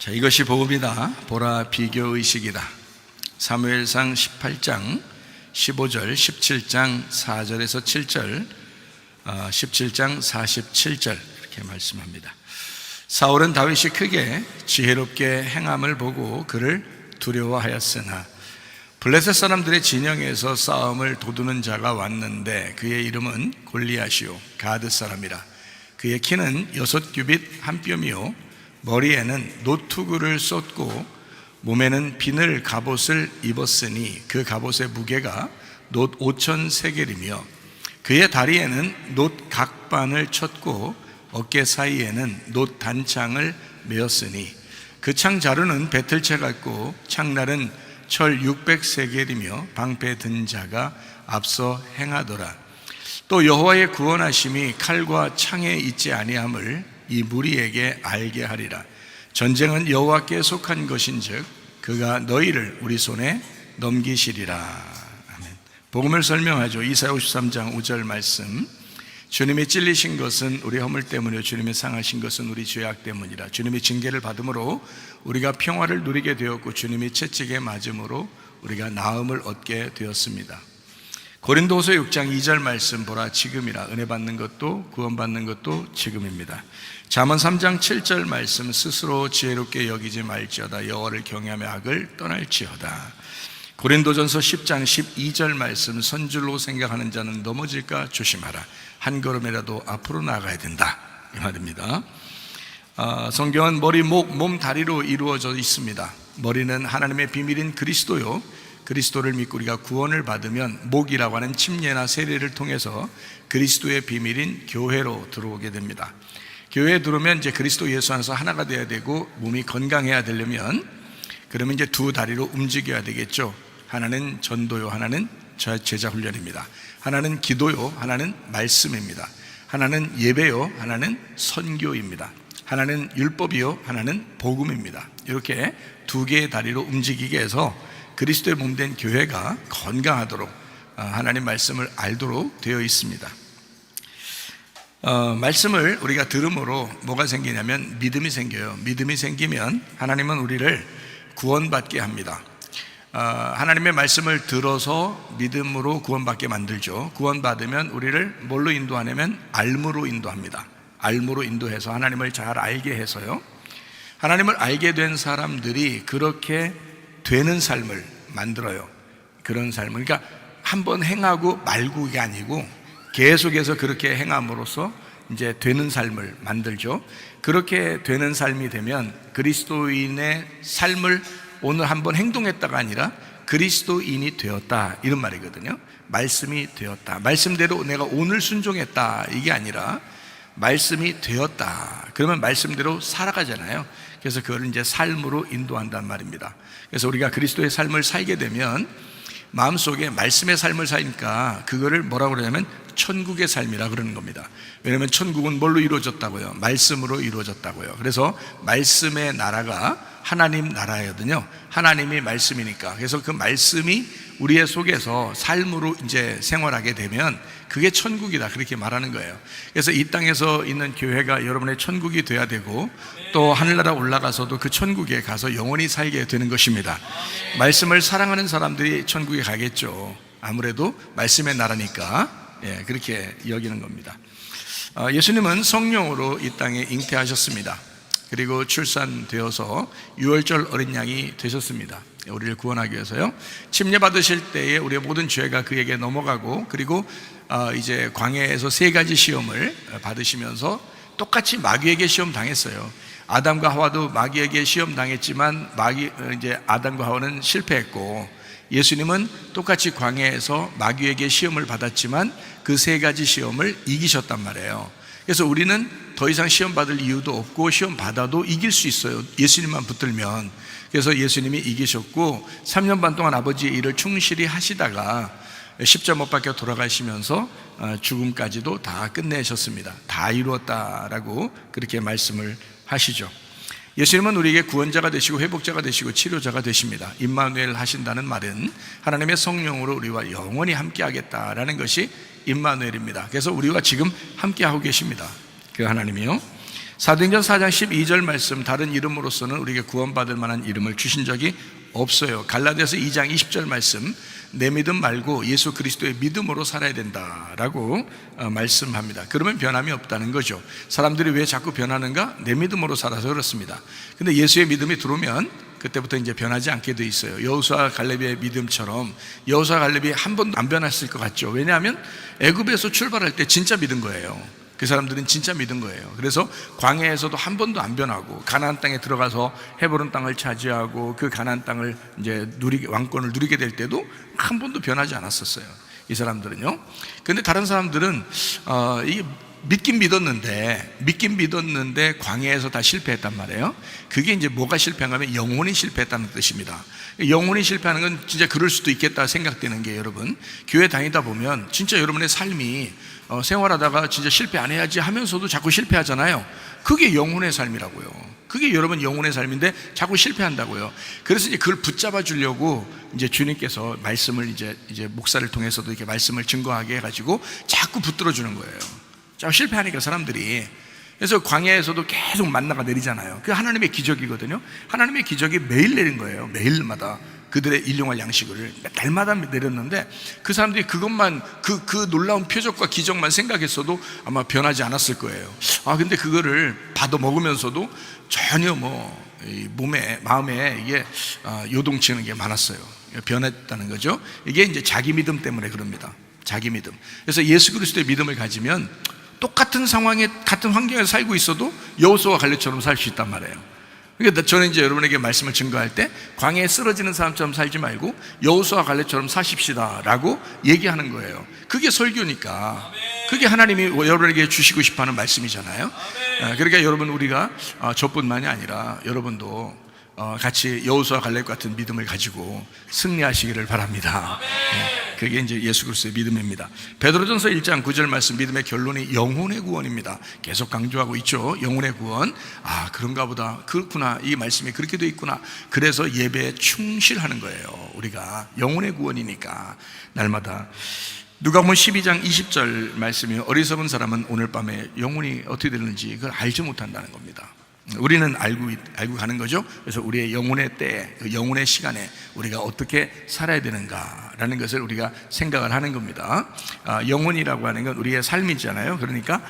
자, 이것이 복음이다. 보라, 비교의식이다. 사무엘상 18장 15절, 17장 4절에서 7절, 17장 47절 이렇게 말씀합니다. 사울은 다윗이 크게 지혜롭게 행함을 보고 그를 두려워하였으나 블레셋 사람들의 진영에서 싸움을 도두는 자가 왔는데 그의 이름은 골리앗이요 가드 사람이라. 그의 키는 6규빗 한 뼘이요 머리에는 노투구를 쏟고 몸에는 비늘 갑옷을 입었으니 그 갑옷의 무게가 놋 5천 세겔이며 그의 다리에는 놋 각반을 쳤고 어깨 사이에는 놋 단창을 메었으니 그 창 자루는 배틀채 같고 창날은 철 600세겔이며 방패 든 자가 앞서 행하더라. 또 여호와의 구원하심이 칼과 창에 있지 아니함을 이 무리에게 알게 하리라. 전쟁은 여호와께 속한 것인즉 그가 너희를 우리 손에 넘기시리라. 아멘. 복음을 설명하죠. 이사야 53장 5절 말씀. 주님이 찔리신 것은 우리 허물 때문이요 주님이 상하신 것은 우리 죄악 때문이라. 주님이 징계를 받음으로 우리가 평화를 누리게 되었고 주님이 채찍에 맞음으로 우리가 나음을 얻게 되었습니다. 고린도후서 6장 2절 말씀 보라 지금이라. 은혜 받는 것도 구원받는 것도 지금입니다. 잠언 3장 7절 말씀. 스스로 지혜롭게 여기지 말지어다. 여호와를 경외하며 악을 떠날지어다. 고린도전서 10장 12절 말씀. 선줄로 생각하는 자는 넘어질까 조심하라. 한 걸음이라도 앞으로 나가야 된다, 이 말입니다. 성경은 머리, 목, 몸, 다리로 이루어져 있습니다. 머리는 하나님의 비밀인 그리스도요, 그리스도를 믿고 우리가 구원을 받으면 목이라고 하는 침례나 세례를 통해서 그리스도의 비밀인 교회로 들어오게 됩니다. 교회에 들어오면 이제 그리스도 예수 안에서 하나가 되어야 되고 몸이 건강해야 되려면 그러면 이제 두 다리로 움직여야 되겠죠. 하나는 전도요, 하나는 제자 훈련입니다. 하나는 기도요, 하나는 말씀입니다. 하나는 예배요, 하나는 선교입니다. 하나는 율법이요, 하나는 복음입니다. 이렇게 두 개의 다리로 움직이게 해서 그리스도의 몸된 교회가 건강하도록 하나님 말씀을 알도록 되어 있습니다. 말씀을 우리가 들음으로 뭐가 생기냐면 믿음이 생겨요. 믿음이 생기면 하나님은 우리를 구원받게 합니다. 하나님의 말씀을 들어서 믿음으로 구원받게 만들죠. 구원받으면 우리를 뭘로 인도하냐면 알므로 인도합니다. 알므로 인도해서 하나님을 잘 알게 해서요, 하나님을 알게 된 사람들이 그렇게 되는 삶을 만들어요. 그런 삶을, 그러니까 한번 행하고 말고가 아니고 계속해서 그렇게 행함으로써 이제 되는 삶을 만들죠. 그렇게 되는 삶이 되면 그리스도인의 삶을 오늘 한번 행동했다가 아니라 그리스도인이 되었다, 이런 말이거든요. 말씀이 되었다, 말씀대로 내가 오늘 순종했다, 이게 아니라 말씀이 되었다, 그러면 말씀대로 살아가잖아요. 그래서 그걸 이제 삶으로 인도한단 말입니다. 그래서 우리가 그리스도의 삶을 살게 되면 마음속에 말씀의 삶을 사니까 그거를 뭐라고 그러냐면 천국의 삶이라 그러는 겁니다. 왜냐하면 천국은 뭘로 이루어졌다고요? 말씀으로 이루어졌다고요. 그래서 말씀의 나라가 하나님 나라거든요. 하나님이 말씀이니까. 그래서 그 말씀이 우리의 속에서 삶으로 이제 생활하게 되면 그게 천국이다, 그렇게 말하는 거예요. 그래서 이 땅에서 있는 교회가 여러분의 천국이 돼야 되고 또 하늘나라 올라가서도 그 천국에 가서 영원히 살게 되는 것입니다. 말씀을 사랑하는 사람들이 천국에 가겠죠. 아무래도 말씀의 나라니까, 그렇게 여기는 겁니다. 예수님은 성령으로 이 땅에 잉태하셨습니다. 그리고 출산되어서 유월절 어린 양이 되셨습니다. 우리를 구원하기 위해서요. 침례 받으실 때에 우리의 모든 죄가 그에게 넘어가고, 그리고 이제 광야에서 3가지 시험을 받으시면서 똑같이 마귀에게 시험 당했어요. 아담과 하와도 마귀에게 시험 당했지만 이제 아담과 하와는 실패했고, 예수님은 똑같이 광야에서 마귀에게 시험을 받았지만 그 3가지 시험을 이기셨단 말이에요. 그래서 우리는 더 이상 시험 받을 이유도 없고 시험 받아도 이길 수 있어요, 예수님만 붙들면. 그래서 예수님이 이기셨고 3년 반 동안 아버지의 일을 충실히 하시다가 십자가 못 박혀 돌아가시면서 죽음까지도 다 끝내셨습니다. 다 이루었다라고 그렇게 말씀을 하시죠. 예수님은 우리에게 구원자가 되시고 회복자가 되시고 치료자가 되십니다. 임마누엘 하신다는 말은 하나님의 성령으로 우리와 영원히 함께 하겠다라는 것이 임마누엘입니다. 그래서 우리와 지금 함께 하고 계십니다, 그 하나님이요. 사도행전 4장 12절 말씀, 다른 이름으로서는 우리에게 구원받을 만한 이름을 주신 적이 없어요. 갈라디아서 2장 20절 말씀, 내 믿음 말고 예수 그리스도의 믿음으로 살아야 된다라고 말씀합니다. 그러면 변함이 없다는 거죠. 사람들이 왜 자꾸 변하는가? 내 믿음으로 살아서 그렇습니다. 근데 예수의 믿음이 들어오면 그때부터 이제 변하지 않게 돼 있어요. 여호수아 갈렙의 믿음처럼. 여호수아 갈렙이 한 번도 안 변했을 것 같죠. 왜냐하면 애굽에서 출발할 때 진짜 믿은 거예요. 그 사람들은 진짜 믿은 거예요. 그래서 광야에서도 한 번도 안 변하고 가나안 땅에 들어가서 헤브론 땅을 차지하고 그 가나안 땅을 이제 왕권을 누리게 될 때도 한 번도 변하지 않았었어요, 이 사람들은요. 근데 다른 사람들은 이게 믿긴 믿었는데 광야에서 다 실패했단 말이에요. 그게 이제 뭐가 실패한 거면 영혼이 실패했다는 뜻입니다. 영혼이 실패하는 건 진짜 그럴 수도 있겠다 생각되는 게, 여러분, 교회 다니다 보면 진짜 여러분의 삶이 생활하다가 진짜 실패 안 해야지 하면서도 자꾸 실패하잖아요. 그게 영혼의 삶이라고요. 그게 여러분 영혼의 삶인데 자꾸 실패한다고요. 그래서 이제 그걸 붙잡아 주려고 이제 주님께서 말씀을 이제 목사를 통해서도 이렇게 말씀을 증거하게 해가지고 자꾸 붙들어 주는 거예요. 자꾸 실패하니까 사람들이. 그래서 광야에서도 계속 만나가 내리잖아요. 그 하나님의 기적이거든요. 하나님의 기적이 매일 내린 거예요. 매일마다 그들의 일용할 양식을 날마다 내렸는데 그 사람들이 그것만 그 놀라운 표적과 기적만 생각했어도 아마 변하지 않았을 거예요. 근데 그거를 받아 먹으면서도 전혀 마음에 이게 요동치는 게 많았어요. 변했다는 거죠. 이게 이제 자기 믿음 때문에 그럽니다. 자기 믿음. 그래서 예수 그리스도의 믿음을 가지면 똑같은 상황에 같은 환경에서 살고 있어도 여호수아와 갈렙처럼 살 수 있단 말이에요. 그러니까 저는 이제 여러분에게 말씀을 증거할 때 광야에 쓰러지는 사람처럼 살지 말고 여호수아와 갈렙처럼 사십시다라고 얘기하는 거예요. 그게 설교니까, 그게 하나님이 여러분에게 주시고 싶어하는 말씀이잖아요. 그러니까 여러분, 우리가 저뿐만이 아니라 여러분도 같이 여호수아 갈렙 같은 믿음을 가지고 승리하시기를 바랍니다. 그게 이제 예수 그리스도의 믿음입니다. 베드로전서 1장 9절 말씀, 믿음의 결론이 영혼의 구원입니다. 계속 강조하고 있죠. 영혼의 구원. 그런가 보다, 그렇구나, 이 말씀이 그렇게 돼 있구나. 그래서 예배에 충실하는 거예요. 우리가 영혼의 구원이니까 날마다. 누가복음 12장 20절 말씀이, 어리석은 사람은 오늘 밤에 영혼이 어떻게 되는지 그걸 알지 못한다는 겁니다. 우리는 알고 가는 거죠. 그래서 우리의 영혼의 때, 영혼의 시간에 우리가 어떻게 살아야 되는가라는 것을 우리가 생각을 하는 겁니다. 영혼이라고 하는 건 우리의 삶이잖아요. 그러니까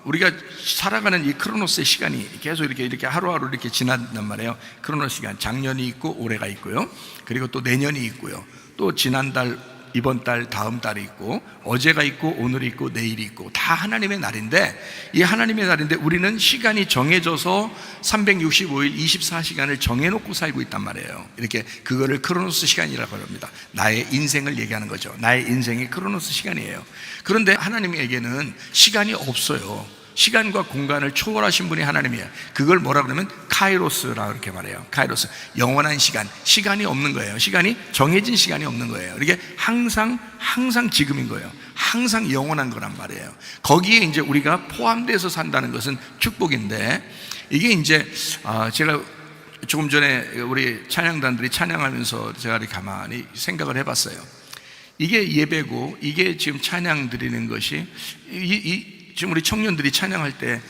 우리가 살아가는 이 크로노스의 시간이 계속 이렇게 하루하루 이렇게 지난단 말이에요. 크로노스 시간, 작년이 있고 올해가 있고요. 그리고 또 내년이 있고요. 또 지난달, 이번 달, 다음 달이 있고, 어제가 있고, 오늘이 있고, 내일이 있고, 다 하나님의 날인데, 이 하나님의 날인데 우리는 시간이 정해져서 365일 24시간을 정해놓고 살고 있단 말이에요. 이렇게 그거를 크로노스 시간이라고 합니다. 나의 인생을 얘기하는 거죠. 나의 인생이 크로노스 시간이에요. 그런데 하나님에게는 시간이 없어요. 시간과 공간을 초월하신 분이 하나님이에요. 그걸 뭐라 그러면 카이로스라고 이렇게 말해요. 카이로스, 영원한 시간. 시간이 없는 거예요. 시간이 정해진 시간이 없는 거예요. 이게 항상 지금인 거예요. 항상 영원한 거란 말이에요. 거기에 이제 우리가 포함돼서 산다는 것은 축복인데, 이게 이제 제가 조금 전에 우리 찬양단들이 찬양하면서 제가 이렇게 가만히 생각을 해봤어요. 이게 예배고, 이게 지금 찬양 드리는 것이 지금 우리 청년들이 찬양할 때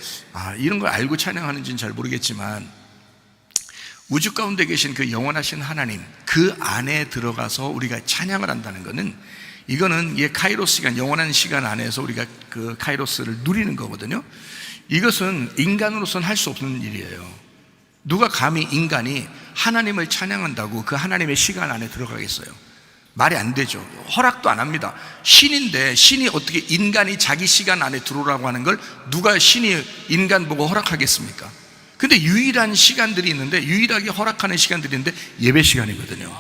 이런 걸 알고 찬양하는지는 잘 모르겠지만, 우주 가운데 계신 그 영원하신 하나님, 그 안에 들어가서 우리가 찬양을 한다는 것은, 이거는 카이로스 시간, 영원한 시간 안에서 우리가 그 카이로스를 누리는 거거든요. 이것은 인간으로서는 할 수 없는 일이에요. 누가 감히 인간이 하나님을 찬양한다고 그 하나님의 시간 안에 들어가겠어요? 말이 안 되죠. 허락도 안 합니다. 신인데, 신이 어떻게 인간이 자기 시간 안에 들어오라고 하는 걸 누가 신이 인간 보고 허락하겠습니까? 근데 유일한 시간들이 있는데, 유일하게 허락하는 시간들이 있는데 예배 시간이거든요.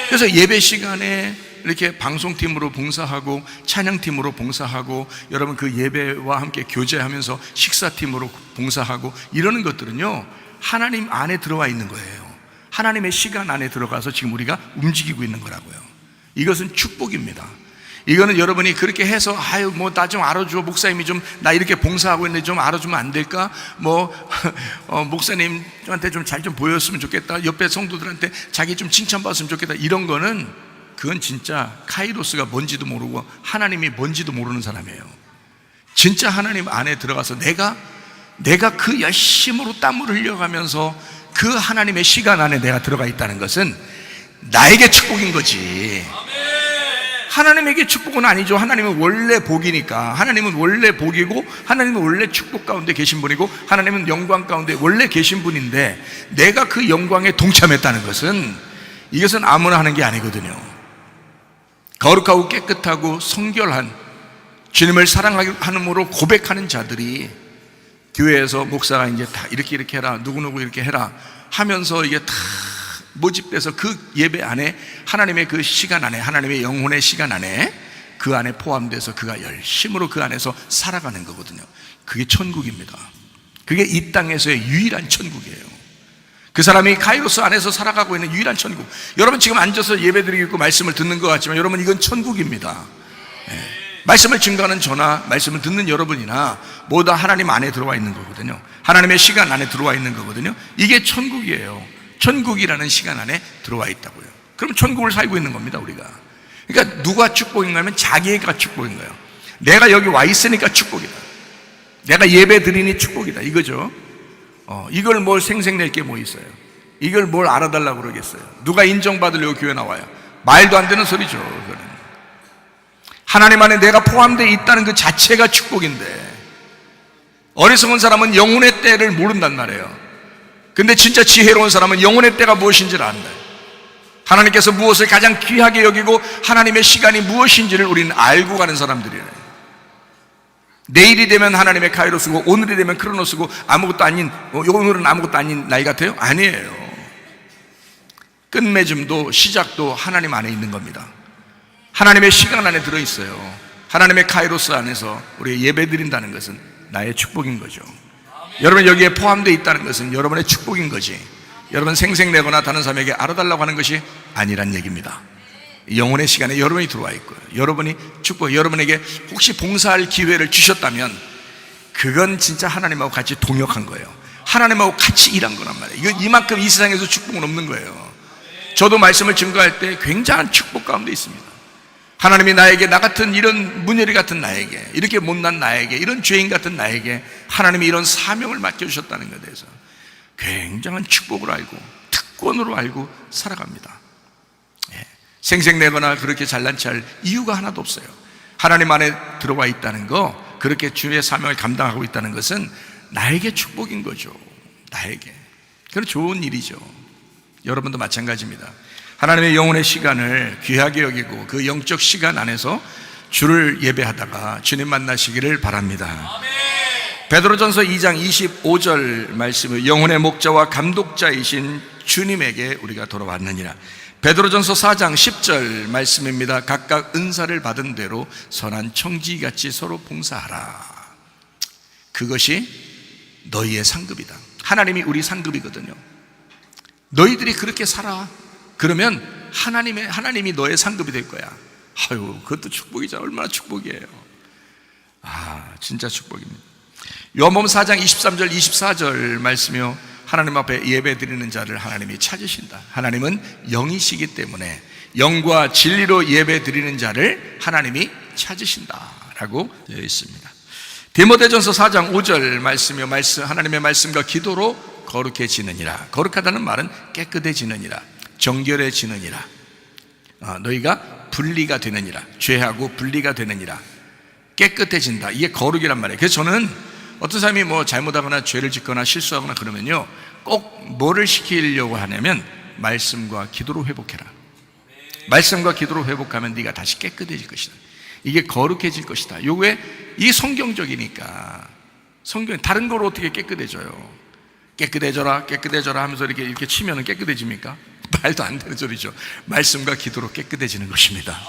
그래서 예배 시간에 이렇게 방송팀으로 봉사하고 찬양팀으로 봉사하고, 여러분 그 예배와 함께 교제하면서 식사팀으로 봉사하고, 이러는 것들은요 하나님 안에 들어와 있는 거예요. 하나님의 시간 안에 들어가서 지금 우리가 움직이고 있는 거라고요. 이것은 축복입니다. 이거는 여러분이 그렇게 해서 나 좀 알아줘, 목사님이 좀 나 이렇게 봉사하고 있는데 좀 알아주면 안 될까? 목사님한테 좀 잘 좀 보였으면 좋겠다, 옆에 성도들한테 자기 좀 칭찬받았으면 좋겠다, 이런 거는 그건 진짜 카이로스가 뭔지도 모르고 하나님이 뭔지도 모르는 사람이에요. 진짜 하나님 안에 들어가서 내가 내가 그 열심으로 땀을 흘려가면서 그 하나님의 시간 안에 내가 들어가 있다는 것은 나에게 축복인 거지. 하나님에게 축복은 아니죠. 하나님은 원래 복이니까. 하나님은 원래 복이고, 하나님은 원래 축복 가운데 계신 분이고, 하나님은 영광 가운데 원래 계신 분인데, 내가 그 영광에 동참했다는 것은, 이것은 아무나 하는 게 아니거든요. 거룩하고 깨끗하고 성결한 주님을 사랑하는으로 고백하는 자들이 교회에서 목사가 이제 다 이렇게 해라, 누구누구 이렇게 해라 하면서 이게 다 모집돼서 그 예배 안에, 하나님의 그 시간 안에, 하나님의 영혼의 시간 안에, 그 안에 포함돼서 그가 열심으로 그 안에서 살아가는 거거든요. 그게 천국입니다. 그게 이 땅에서의 유일한 천국이에요. 그 사람이 카이로스 안에서 살아가고 있는 유일한 천국. 여러분 지금 앉아서 예배드리고 말씀을 듣는 것 같지만 여러분 이건 천국입니다. 말씀을 증거하는 저나 말씀을 듣는 여러분이나 모두 하나님 안에 들어와 있는 거거든요. 하나님의 시간 안에 들어와 있는 거거든요. 이게 천국이에요. 천국이라는 시간 안에 들어와 있다고요. 그럼 천국을 살고 있는 겁니다, 우리가. 그러니까 누가 축복인가 하면 자기가 축복인 거예요. 내가 여기 와 있으니까 축복이다. 내가 예배 드리니 축복이다, 이거죠. 이걸 뭘 생색낼 게 뭐 있어요? 이걸 뭘 알아달라고 그러겠어요? 누가 인정받으려고 교회 나와요? 말도 안 되는 소리죠, 그거는. 하나님 안에 내가 포함되어 있다는 그 자체가 축복인데, 어리석은 사람은 영혼의 때를 모른단 말이에요. 근데 진짜 지혜로운 사람은 영혼의 때가 무엇인지를 안다. 하나님께서 무엇을 가장 귀하게 여기고 하나님의 시간이 무엇인지를 우리는 알고 가는 사람들이에요. 내일이 되면 하나님의 카이로스고 오늘이 되면 크로노스고 아무것도 아닌, 오늘은 아무것도 아닌 나이 같아요? 아니에요. 끝맺음도 시작도 하나님 안에 있는 겁니다. 하나님의 시간 안에 들어있어요. 하나님의 카이로스 안에서 우리가 예배 드린다는 것은 나의 축복인 거죠. 여러분 여기에 포함되어 있다는 것은 여러분의 축복인 거지, 여러분 생색내거나 다른 사람에게 알아달라고 하는 것이 아니란 얘기입니다. 영혼의 시간에 여러분이 들어와 있고요. 여러분이 축복, 여러분에게 혹시 봉사할 기회를 주셨다면 그건 진짜 하나님하고 같이 동역한 거예요. 하나님하고 같이 일한 거란 말이에요. 이만큼 이 세상에서 축복은 없는 거예요. 저도 말씀을 증거할 때 굉장한 축복 가운데 있습니다. 하나님이 나에게, 나 같은 이런 문열이 같은 나에게, 이렇게 못난 나에게, 이런 죄인 같은 나에게 하나님이 이런 사명을 맡겨주셨다는 것에 대해서 굉장한 축복을 알고 특권으로 알고 살아갑니다. 생색내거나 그렇게 잘난 체 할 이유가 하나도 없어요. 하나님 안에 들어와 있다는 거, 그렇게 주의 사명을 감당하고 있다는 것은 나에게 축복인 거죠. 나에게. 그건 좋은 일이죠. 여러분도 마찬가지입니다. 하나님의 영혼의 시간을 귀하게 여기고 그 영적 시간 안에서 주를 예배하다가 주님 만나시기를 바랍니다. 베드로전서 2장 25절 말씀을, 영혼의 목자와 감독자이신 주님에게 우리가 돌아왔느니라. 베드로전서 4장 10절 말씀입니다. 각각 은사를 받은 대로 선한 청지기같이 서로 봉사하라. 그것이 너희의 상급이다. 하나님이 우리 상급이거든요. 너희들이 그렇게 살아. 그러면 하나님이 너의 상급이 될 거야. 아유, 그것도 축복이죠. 얼마나 축복이에요. 진짜 축복입니다. 요한복음 4장 23절 24절 말씀이요, 하나님 앞에 예배 드리는 자를 하나님이 찾으신다. 하나님은 영이시기 때문에 영과 진리로 예배 드리는 자를 하나님이 찾으신다라고 되어 있습니다. 디모데전서 4장 5절 말씀이요, 하나님의 말씀과 기도로 거룩해지느니라. 거룩하다는 말은 깨끗해지느니라, 정결해지느니라, 너희가 분리가 되느니라, 죄하고 분리가 되느니라, 깨끗해진다. 이게 거룩이란 말이에요. 그래서 저는 어떤 사람이 뭐 잘못하거나 죄를 짓거나 실수하거나 그러면요, 꼭 뭐를 시키려고 하냐면 말씀과 기도로 회복해라. 말씀과 기도로 회복하면 네가 다시 깨끗해질 것이다. 이게 거룩해질 것이다. 요게 이 성경적이니까. 성경 다른 거로 어떻게 깨끗해져요? 깨끗해져라 깨끗해져라 하면서 이렇게 치면 깨끗해집니까? 말도 안 되는 소리죠. 말씀과 기도로 깨끗해지는 것입니다.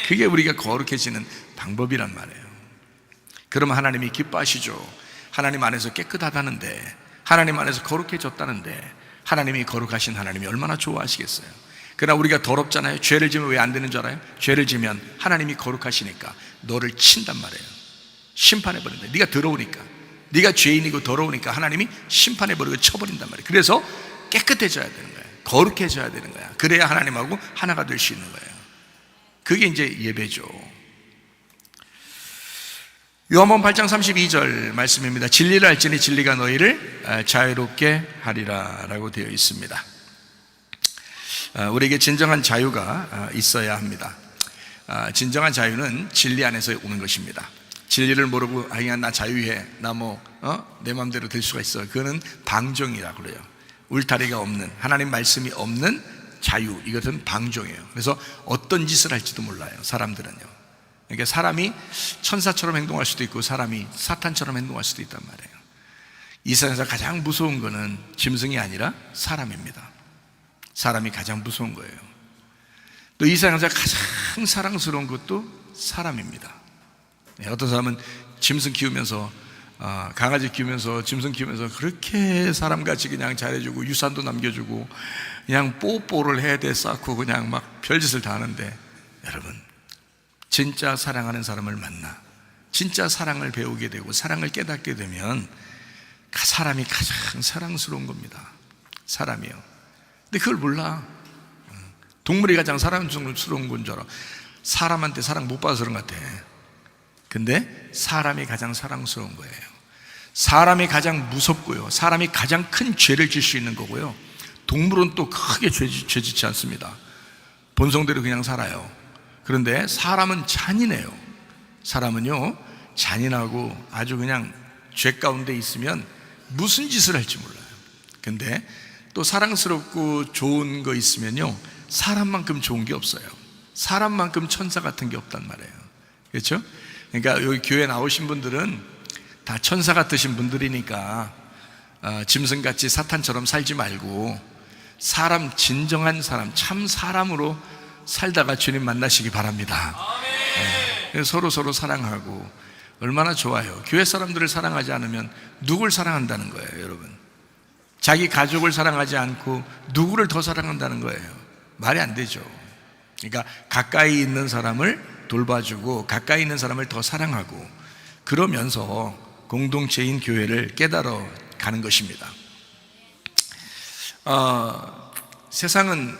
그게 우리가 거룩해지는 방법이란 말이에요. 그러면 하나님이 기뻐하시죠. 하나님 안에서 깨끗하다는데, 하나님 안에서 거룩해졌다는데, 하나님이 거룩하신 하나님이 얼마나 좋아하시겠어요. 그러나 우리가 더럽잖아요. 죄를 지면 왜 안 되는 줄 알아요? 죄를 지면 하나님이 거룩하시니까 너를 친단 말이에요. 심판해버린다. 네가 더러우니까, 네가 죄인이고 더러우니까 하나님이 심판해버리고 쳐버린단 말이에요. 그래서 깨끗해져야 되는 거예요. 거룩해져야 되는 거야. 그래야 하나님하고 하나가 될 수 있는 거예요. 그게 이제 예배죠. 요한복음 8장 32절 말씀입니다. 진리를 알지니 진리가 너희를 자유롭게 하리라 라고 되어 있습니다. 우리에게 진정한 자유가 있어야 합니다. 진정한 자유는 진리 안에서 오는 것입니다. 진리를 모르고 나 자유해, 내 마음대로 될 수가 있어, 그거는 방종이라고 그래요. 울타리가 없는, 하나님 말씀이 없는 자유, 이것은 방종이에요. 그래서 어떤 짓을 할지도 몰라요, 사람들은요. 그러니까 사람이 천사처럼 행동할 수도 있고 사람이 사탄처럼 행동할 수도 있단 말이에요. 이 세상에서 가장 무서운 거는 짐승이 아니라 사람입니다. 사람이 가장 무서운 거예요. 또 이 세상에서 가장 사랑스러운 것도 사람입니다. 어떤 사람은 짐승 키우면서, 강아지 키우면서, 짐승 키우면서 그렇게 사람같이 그냥 잘해주고 유산도 남겨주고 그냥 뽀뽀를 해대 쌓고 그냥 막 별짓을 다 하는데, 여러분, 진짜 사랑하는 사람을 만나 진짜 사랑을 배우게 되고 사랑을 깨닫게 되면 사람이 가장 사랑스러운 겁니다. 사람이요. 근데 그걸 몰라. 동물이 가장 사랑스러운 건 줄 알아. 사람한테 사랑 못 받아서 그런 것 같아. 근데 사람이 가장 사랑스러운 거예요. 사람이 가장 무섭고요, 사람이 가장 큰 죄를 질 수 있는 거고요. 동물은 또 크게 죄 짓지 않습니다. 본성대로 그냥 살아요. 그런데 사람은 잔인해요. 사람은요, 잔인하고 아주 그냥 죄 가운데 있으면 무슨 짓을 할지 몰라요. 근데 또 사랑스럽고 좋은 거 있으면요, 사람만큼 좋은 게 없어요. 사람만큼 천사 같은 게 없단 말이에요. 그렇죠? 그러니까 여기 교회 나오신 분들은 다 천사 같으신 분들이니까 짐승같이 사탄처럼 살지 말고 사람, 진정한 사람, 참 사람으로 살다가 주님 만나시기 바랍니다. 네. 서로 사랑하고 얼마나 좋아요. 교회 사람들을 사랑하지 않으면 누굴 사랑한다는 거예요, 여러분. 자기 가족을 사랑하지 않고 누구를 더 사랑한다는 거예요. 말이 안 되죠. 그러니까 가까이 있는 사람을 돌봐주고 가까이 있는 사람을 더 사랑하고 그러면서 공동체인 교회를 깨달아 가는 것입니다. 세상은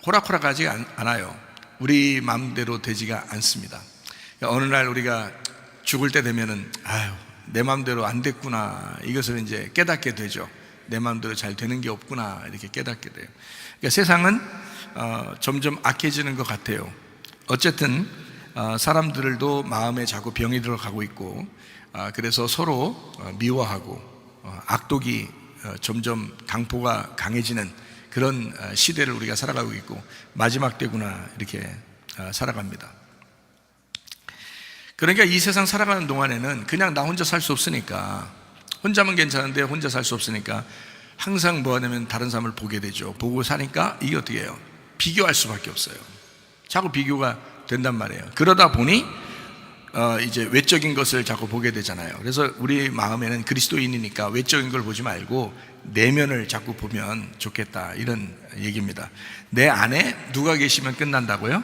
호락호락하지 않아요. 우리 마음대로 되지가 않습니다. 어느 날 우리가 죽을 때 되면은 내 마음대로 안 됐구나, 이것을 이제 깨닫게 되죠. 내 마음대로 잘 되는 게 없구나, 이렇게 깨닫게 돼요. 그러니까 세상은 점점 악해지는 것 같아요. 어쨌든 사람들도 마음에 자꾸 병이 들어가고 있고, 그래서 서로 미워하고 악독이 점점 강포가 강해지는 그런 시대를 우리가 살아가고 있고, 마지막 때구나 이렇게 살아갑니다. 그러니까 이 세상 살아가는 동안에는 그냥 나 혼자 살 수 없으니까, 혼자면 괜찮은데 혼자 살 수 없으니까 항상 뭐 하냐면 다른 사람을 보게 되죠. 보고 사니까 이게 어떻게 해요? 비교할 수밖에 없어요. 자꾸 비교가 된단 말이에요. 그러다 보니 이제 외적인 것을 자꾸 보게 되잖아요. 그래서 우리 마음에는 그리스도인이니까 외적인 걸 보지 말고 내면을 자꾸 보면 좋겠다, 이런 얘기입니다. 내 안에 누가 계시면 끝난다고요?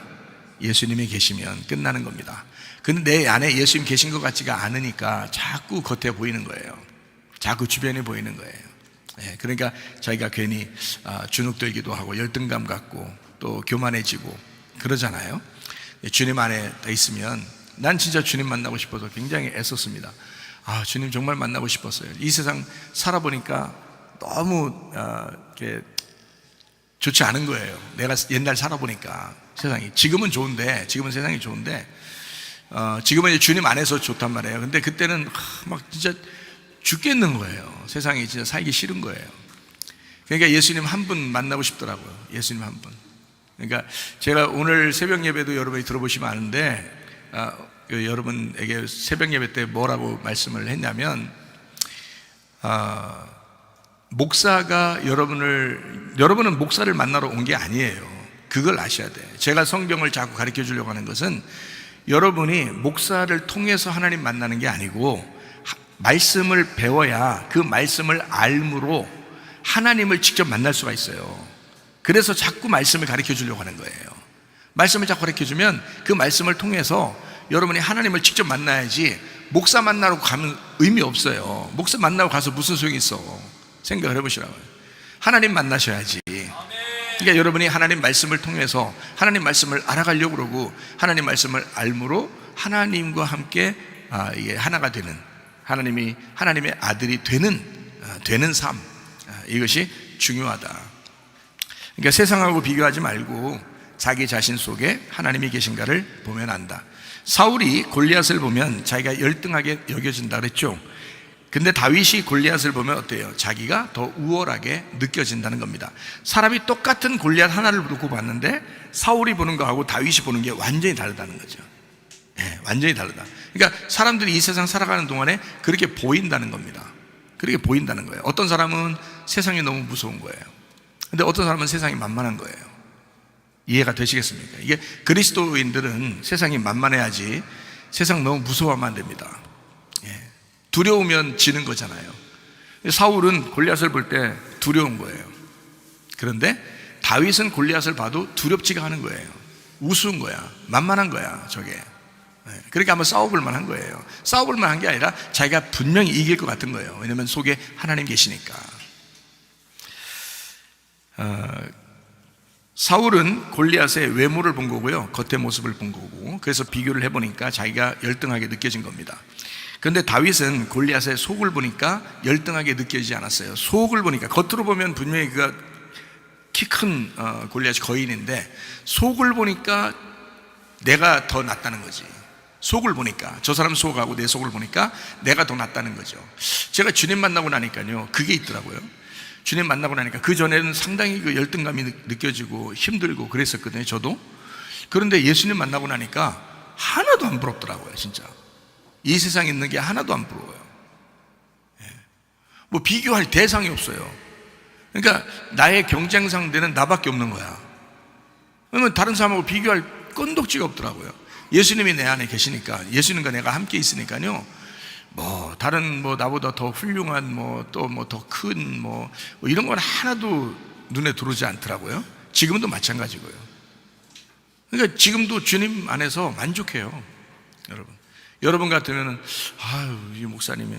예수님이 계시면 끝나는 겁니다. 근데 내 안에 예수님 계신 것 같지가 않으니까 자꾸 겉에 보이는 거예요. 자꾸 주변에 보이는 거예요. 그러니까 자기가 괜히 주눅들기도 하고 열등감 갖고 또 교만해지고 그러잖아요. 주님 안에 있으면, 난 진짜 주님 만나고 싶어서 굉장히 애썼습니다. 주님 정말 만나고 싶었어요. 이 세상 살아보니까 너무 좋지 않은 거예요. 내가 옛날 살아보니까 세상이. 지금은 좋은데, 지금은 세상이 좋은데, 지금은 이제 주님 안에서 좋단 말이에요. 근데 그때는 막 진짜 죽겠는 거예요. 세상이 진짜 살기 싫은 거예요. 그러니까 예수님 한 분 만나고 싶더라고요. 예수님 한 분. 그러니까 제가 오늘 새벽 예배도 여러분이 들어보시면 아는데, 여러분에게 새벽 예배 때 뭐라고 말씀을 했냐면, 목사가 여러분은 목사를 만나러 온 게 아니에요. 그걸 아셔야 돼요. 제가 성경을 자꾸 가르쳐 주려고 하는 것은, 여러분이 목사를 통해서 하나님 만나는 게 아니고 말씀을 배워야 그 말씀을 알므로 하나님을 직접 만날 수가 있어요. 그래서 자꾸 말씀을 가르쳐 주려고 하는 거예요. 말씀을 자꾸 가르쳐 주면 그 말씀을 통해서 여러분이 하나님을 직접 만나야지, 목사 만나러 가면 의미 없어요. 목사 만나러 가서 무슨 소용이 있어? 생각을 해보시라고요. 하나님 만나셔야지. 그러니까 여러분이 하나님 말씀을 통해서 하나님 말씀을 알아가려고 그러고, 하나님 말씀을 알므로 하나님과 함께 이게 하나가 되는, 하나님의 아들이 되는 삶, 이것이 중요하다. 그러니까 세상하고 비교하지 말고 자기 자신 속에 하나님이 계신가를 보면 안다. 사울이 골리앗을 보면 자기가 열등하게 여겨진다 그랬죠. 근데 다윗이 골리앗을 보면 어때요? 자기가 더 우월하게 느껴진다는 겁니다. 사람이 똑같은 골리앗 하나를 두고 봤는데 사울이 보는 거하고 다윗이 보는 게 완전히 다르다는 거죠. 완전히 다르다. 그러니까 사람들이 이 세상 살아가는 동안에 그렇게 보인다는 겁니다. 그렇게 보인다는 거예요. 어떤 사람은 세상이 너무 무서운 거예요. 근데 어떤 사람은 세상이 만만한 거예요. 이해가 되시겠습니까? 이게 그리스도인들은 세상이 만만해야지 세상 너무 무서워하면 안 됩니다. 두려우면 지는 거잖아요. 사울은 골리앗을 볼 때 두려운 거예요. 그런데 다윗은 골리앗을 봐도 두렵지가 않은 거예요. 우스운 거야. 만만한 거야, 저게. 그러니까 한번 싸워볼 만한 거예요. 싸워볼 만한 게 아니라 자기가 분명히 이길 것 같은 거예요. 왜냐하면 속에 하나님 계시니까. 사울은 골리앗의 외모를 본 거고요, 겉의 모습을 본 거고, 그래서 비교를 해보니까 자기가 열등하게 느껴진 겁니다. 그런데 다윗은 골리앗의 속을 보니까 열등하게 느껴지지 않았어요. 속을 보니까, 겉으로 보면 분명히 그가 키 큰 골리앗이 거인인데 속을 보니까 내가 더 낫다는 거지. 속을 보니까, 저 사람 속하고 내 속을 보니까 내가 더 낫다는 거죠. 제가 주님 만나고 나니까요, 그게 있더라고요. 주님 만나고 나니까, 그 전에는 상당히 그 열등감이 느껴지고 힘들고 그랬었거든요, 저도. 그런데 예수님 만나고 나니까 하나도 안 부럽더라고요, 진짜. 이 세상에 있는 게 하나도 안 부러워요. 뭐 비교할 대상이 없어요. 그러니까 나의 경쟁 상대는 나밖에 없는 거야. 그러면 다른 사람하고 비교할 건덕지가 없더라고요. 예수님이 내 안에 계시니까, 예수님과 내가 함께 있으니까요, 다른 나보다 더 훌륭한 더 큰 이런 건 하나도 눈에 들어오지 않더라고요. 지금도 마찬가지고요. 그러니까 지금도 주님 안에서 만족해요, 여러분 같으면은 이 목사님이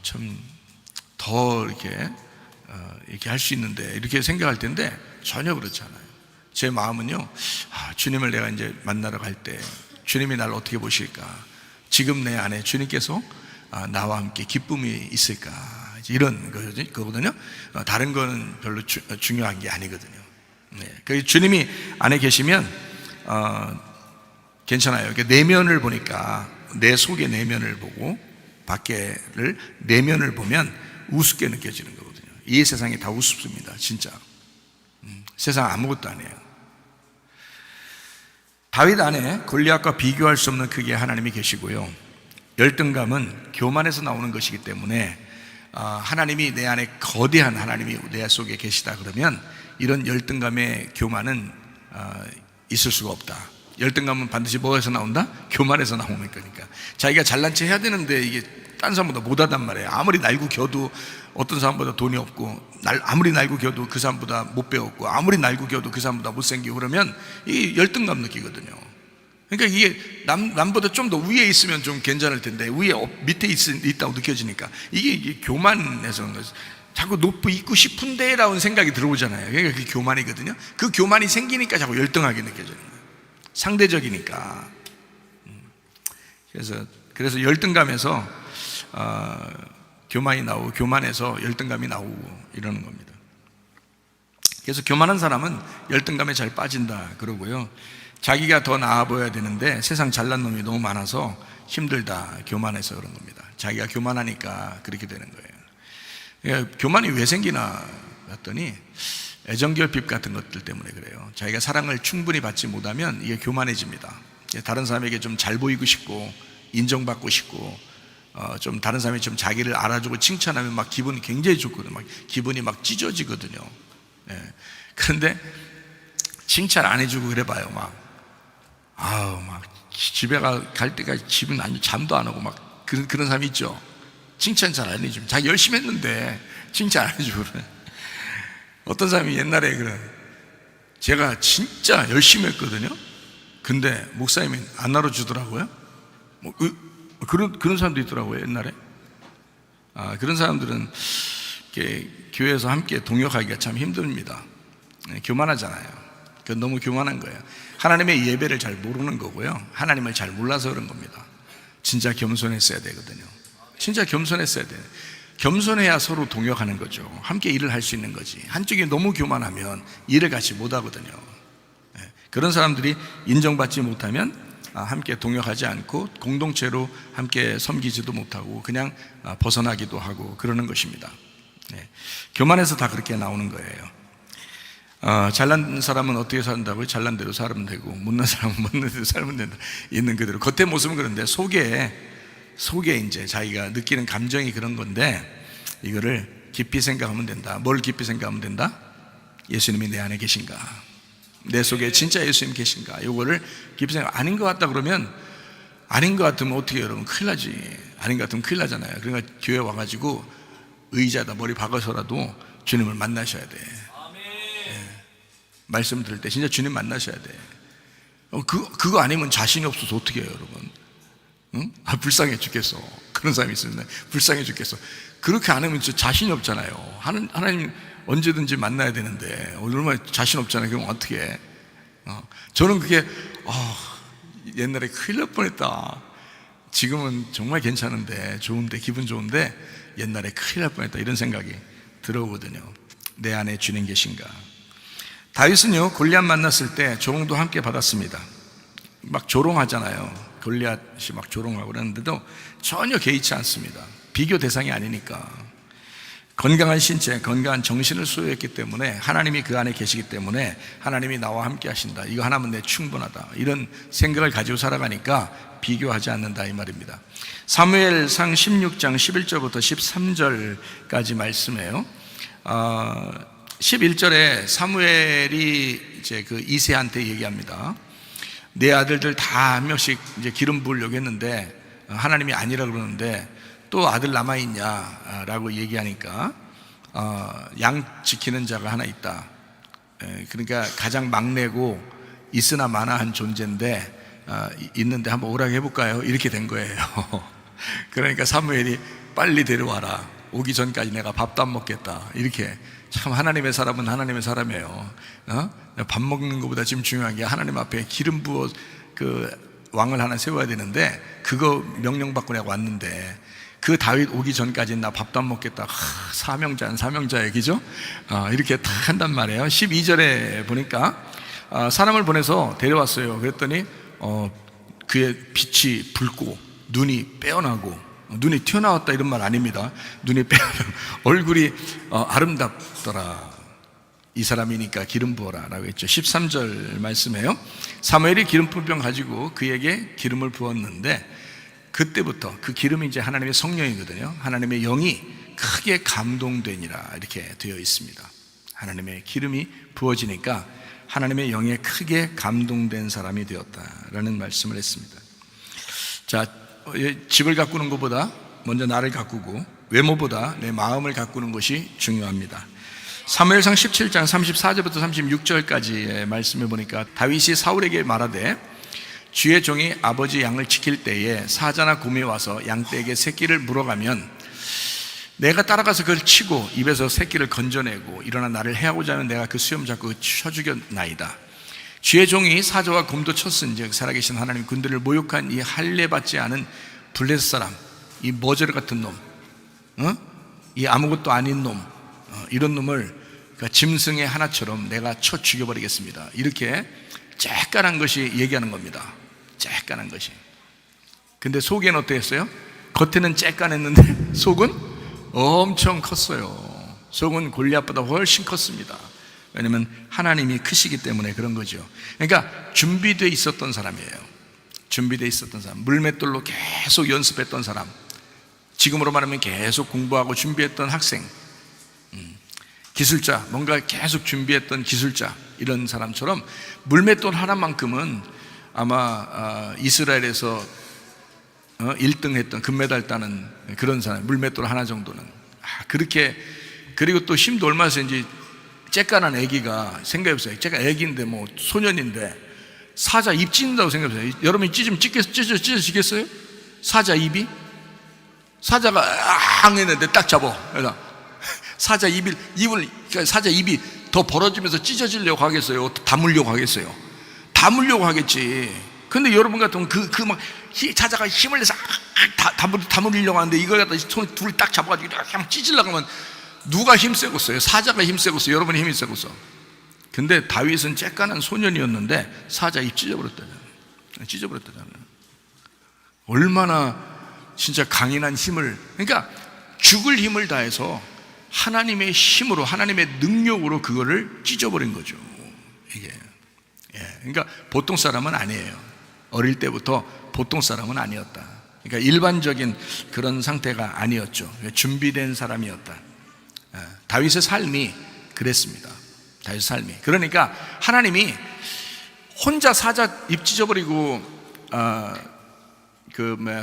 참 더 이렇게 할 수 있는데 이렇게 생각할 텐데 전혀 그렇지 않아요. 제 마음은요, 주님을 내가 이제 만나러 갈 때 주님이 나를 어떻게 보실까? 지금 내 안에 주님께서 나와 함께 기쁨이 있을까? 이런 거거든요. 다른 거는 별로 중요한 게 아니거든요. 그 주님이 안에 계시면 괜찮아요. 내면을 보니까, 내 속의 내면을 보고 밖에를 내면을 보면 우습게 느껴지는 거거든요. 이 세상이 다 우습습니다, 진짜. 세상 아무것도 아니에요. 다윗 안에 골리앗과 비교할 수 없는 크기의 하나님이 계시고요, 열등감은 교만에서 나오는 것이기 때문에 하나님이 내 안에, 거대한 하나님이 내 속에 계시다 그러면 이런 열등감의 교만은 있을 수가 없다. 열등감은 반드시 뭐에서 나온다? 교만에서 나오는 거니까. 자기가 잘난 체 해야 되는데 이게 딴 사람보다 못하단 말이에요. 아무리 날고 겨도 어떤 사람보다 돈이 없고, 아무리 날고 겨도 그 사람보다 못 배웠고, 아무리 날고 겨도 그 사람보다 못생기고 그러면 이게 열등감 느끼거든요. 그러니까 이게 남보다 좀 더 위에 있으면 좀 괜찮을 텐데 밑에 있다고 느껴지니까 이게 교만에서 그런 거죠. 자꾸 높이 있고 싶은데 라는 생각이 들어오잖아요. 그러니까 그게 교만이거든요. 그 교만이 생기니까 자꾸 열등하게 느껴져요. 상대적이니까. 그래서 열등감에서 교만이 나오고, 교만에서 열등감이 나오고 이러는 겁니다. 그래서 교만한 사람은 열등감에 잘 빠진다 그러고요, 자기가 더 나아 보여야 되는데 세상 잘난 놈이 너무 많아서 힘들다, 교만해서 그런 겁니다. 자기가 교만하니까 그렇게 되는 거예요. 교만이 왜 생기나 봤더니 애정결핍 같은 것들 때문에 그래요. 자기가 사랑을 충분히 받지 못하면 이게 교만해집니다. 다른 사람에게 좀 잘 보이고 싶고 인정받고 싶고, 좀 다른 사람이 좀 자기를 알아주고 칭찬하면 막 기분이 굉장히 좋거든요. 막 기분이 막 찢어지거든요. 그런데 칭찬 안 해주고 그래봐요. 막 집에 갈 때까지 집은 아니 잠도 안 오고 막 그런 사람이 있죠. 칭찬 잘 안 해주면, 자기 열심히 했는데 칭찬 안 해주고 그래. 어떤 사람이 옛날에 그래, 제가 진짜 열심히 했거든요. 근데 목사님이 안 알아주더라고요. 그런 사람도 있더라고요, 옛날에. 그런 사람들은 이렇게 교회에서 함께 동역하기가 참 힘듭니다. 교만하잖아요. 그건 너무 교만한 거예요. 하나님의 예배를 잘 모르는 거고요, 하나님을 잘 몰라서 그런 겁니다. 진짜 겸손했어야 되거든요. 진짜 겸손했어야 돼요. 겸손해야 서로 동역하는 거죠. 함께 일을 할 수 있는 거지. 한쪽이 너무 교만하면 일을 같이 못 하거든요. 그런 사람들이 인정받지 못하면 함께 동역하지 않고 공동체로 함께 섬기지도 못하고 그냥 벗어나기도 하고 그러는 것입니다. 교만해서 다 그렇게 나오는 거예요. 잘난 사람은 어떻게 산다고요? 잘난 대로 살면 되고, 못난 사람은 못난 대로 살면 된다. 있는 그대로. 겉의 모습은 그런데 속에 이제 자기가 느끼는 감정이 그런 건데, 이거를 깊이 생각하면 된다. 뭘 깊이 생각하면 된다? 예수님이 내 안에 계신가? 내 속에 진짜 예수님 계신가? 요거를 깊이 생각. 아닌 것 같다 그러면, 아닌 것 같으면 어떻게 해요, 여러분? 큰일 나지. 아닌 것 같으면 큰일 나잖아요. 그러니까 교회 와가지고 의자다 머리 박아서라도 주님을 만나셔야 돼. 말씀 들을 때 진짜 주님 만나셔야 돼. 그거 아니면 자신이 없어서 어떻게 해요, 여러분? 응? 불쌍해 죽겠어. 그런 사람이 있으면 불쌍해 죽겠어. 그렇게 안 하면 진짜 자신이 없잖아요. 하나님 언제든지 만나야 되는데 얼마나 자신 없잖아요. 그럼 어떻게 해? 저는 그게 옛날에 큰일 날 뻔했다. 지금은 정말 괜찮은데, 좋은데, 기분 좋은데 옛날에 큰일 날 뻔했다, 이런 생각이 들어오거든요. 내 안에 주님 계신가? 다윗은요, 골리앗 만났을 때 조롱도 함께 받았습니다. 막 조롱하잖아요. 골리앗이 막 조롱하고 그랬는데도 전혀 개의치 않습니다. 비교 대상이 아니니까. 건강한 신체, 건강한 정신을 소유했기 때문에, 하나님이 그 안에 계시기 때문에 하나님이 나와 함께 하신다, 이거 하나면 내 충분하다, 이런 생각을 가지고 살아가니까 비교하지 않는다, 이 말입니다. 사무엘상 16장 11절부터 13절까지 말씀이에요. 11절에 사무엘이 이제 그 이새한테 얘기합니다. 내 아들들 다 한 명씩 이제 기름 부으려고 했는데 하나님이 아니라 그러는데 또 아들 남아있냐라고 얘기하니까 양 지키는 자가 하나 있다. 그러니까 가장 막내고 있으나 마나한 존재인데 있는데 한번 오라고 해볼까요? 이렇게 된 거예요. 그러니까 사무엘이 빨리 데려와라. 오기 전까지 내가 밥도 안 먹겠다. 이렇게. 참 하나님의 사람은 하나님의 사람이에요. 밥 먹는 것보다 지금 중요한 게 하나님 앞에 기름 부어 그 왕을 하나 세워야 되는데, 그거 명령받고 내가 왔는데 그 다윗 오기 전까지는 나 밥도 안 먹겠다. 사명자야, 그죠? 이렇게 다 한단 말이에요. 12절에 보니까 사람을 보내서 데려왔어요. 그랬더니 그의 빛이 붉고 눈이 빼어나고, 눈이 튀어나왔다 이런 말 아닙니다. 눈이 빼어나고 얼굴이 아름답더라. 이 사람이니까 기름 부어라 라고 했죠. 13절 말씀이에요. 사무엘이 기름 부병 가지고 그에게 기름을 부었는데, 그때부터 그 기름이 이제 하나님의 성령이거든요. 하나님의 영이 크게 감동되니라, 이렇게 되어 있습니다. 하나님의 기름이 부어지니까 하나님의 영에 크게 감동된 사람이 되었다라는 말씀을 했습니다. 자, 집을 가꾸는 것보다 먼저 나를 가꾸고 외모보다 내 마음을 가꾸는 것이 중요합니다. 사무엘상 17장 34절부터 36절까지의 말씀을 보니까 다윗이 사울에게 말하되, 주의 종이 아버지 양을 지킬 때에 사자나 곰이 와서 양떼에게 새끼를 물어가면 내가 따라가서 그걸 치고 입에서 새끼를 건져내고 일어나 나를 해하고자 하면 내가 그 수염 잡고 쳐 죽였나이다. 주의 종이 사자와 곰도 쳤은즉 살아계신 하나님 군대를 모욕한 이 할례받지 않은 블레셋 사람, 이 머저리 같은 놈, 이 아무것도 아닌 놈, 이런 놈을 짐승의 하나처럼 내가 쳐 죽여버리겠습니다. 이렇게 쬐깐한 것이 얘기하는 겁니다. 쬐깐한 것이. 근데 속에는 어땠어요? 겉에는 쬐깐했는데 속은 엄청 컸어요. 속은 골리앗보다 훨씬 컸습니다. 왜냐하면 하나님이 크시기 때문에 그런 거죠. 그러니까 준비되어 있었던 사람이에요. 준비되어 있었던 사람, 물맷돌로 계속 연습했던 사람, 지금으로 말하면 계속 공부하고 준비했던 학생, 기술자, 뭔가 계속 준비했던 기술자, 이런 사람처럼 물맷돌 하나만큼은 아마 이스라엘에서 1등 했던, 금메달 따는 그런 사람, 물맷돌 하나 정도는 그렇게. 그리고 또 힘도 얼마나 세는지, 쬐깐한 애기가 생각해보세요. 쬐깐 애기인데 뭐 소년인데 사자 입 찢는다고 생각해보세요. 여러분이 찢으면 찢어지겠어요? 사자 입이? 사자가 했는데 딱 잡아. 그래서 사자 사자 입이 더 벌어지면서 찢어지려고 하겠어요? 다물려고 하겠어요? 다물려고 하겠지. 근데 여러분 같으면 막 사자가 힘을 내서 다물리려고 하는데 이걸 갖다 손 둘 딱 잡아가지고 그냥 찢으려고 하면 누가 힘세고 써요? 사자가 힘세고 써요? 여러분이 힘이 세고 써? 근데 다윗은 쬐깐한 소년이었는데 사자 입 찢어버렸다잖아요. 얼마나 진짜 강인한 힘을, 그러니까 죽을 힘을 다해서 하나님의 힘으로, 하나님의 능력으로 그거를 찢어버린 거죠. 이게. 그러니까 보통 사람은 아니에요. 어릴 때부터 보통 사람은 아니었다. 그러니까 일반적인 그런 상태가 아니었죠. 준비된 사람이었다. 다윗의 삶이 그랬습니다. 다윗의 삶이. 그러니까 하나님이 혼자 사자 입 찢어버리고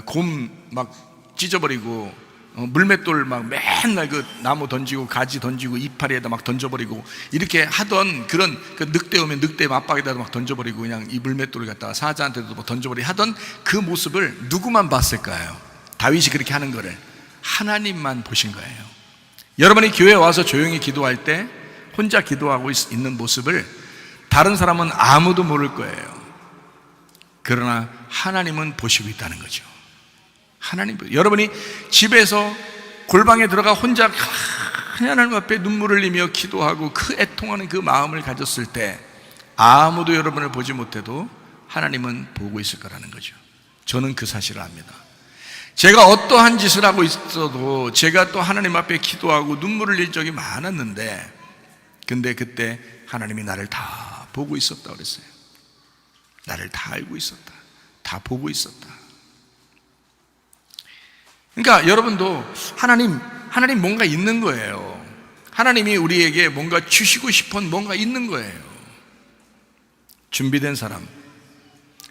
곰 막 찢어버리고 물맷돌 막 맨날 그 나무 던지고 가지 던지고 이파리에다 막 던져버리고 이렇게 하던 그런 그 늑대 오면 늑대 맞박에다 막 던져버리고 그냥 이 물맷돌을 갖다가 사자한테도 막 던져버리고 하던 그 모습을 누구만 봤을까요? 다윗이 그렇게 하는 거를 하나님만 보신 거예요. 여러분이 교회에 와서 조용히 기도할 때 혼자 기도하고 있는 모습을 다른 사람은 아무도 모를 거예요. 그러나 하나님은 보시고 있다는 거죠. 여러분이 집에서 골방에 들어가 혼자 하나님 앞에 눈물을 흘리며 기도하고 그 애통하는 그 마음을 가졌을 때 아무도 여러분을 보지 못해도 하나님은 보고 있을 거라는 거죠. 저는 그 사실을 압니다. 제가 어떠한 짓을 하고 있어도 제가 또 하나님 앞에 기도하고 눈물을 흘릴 적이 많았는데, 근데 그때 하나님이 나를 다 보고 있었다 그랬어요. 나를 다 알고 있었다, 다 보고 있었다. 그러니까 여러분도 하나님 뭔가 있는 거예요. 하나님이 우리에게 뭔가 주시고 싶은 뭔가 있는 거예요. 준비된 사람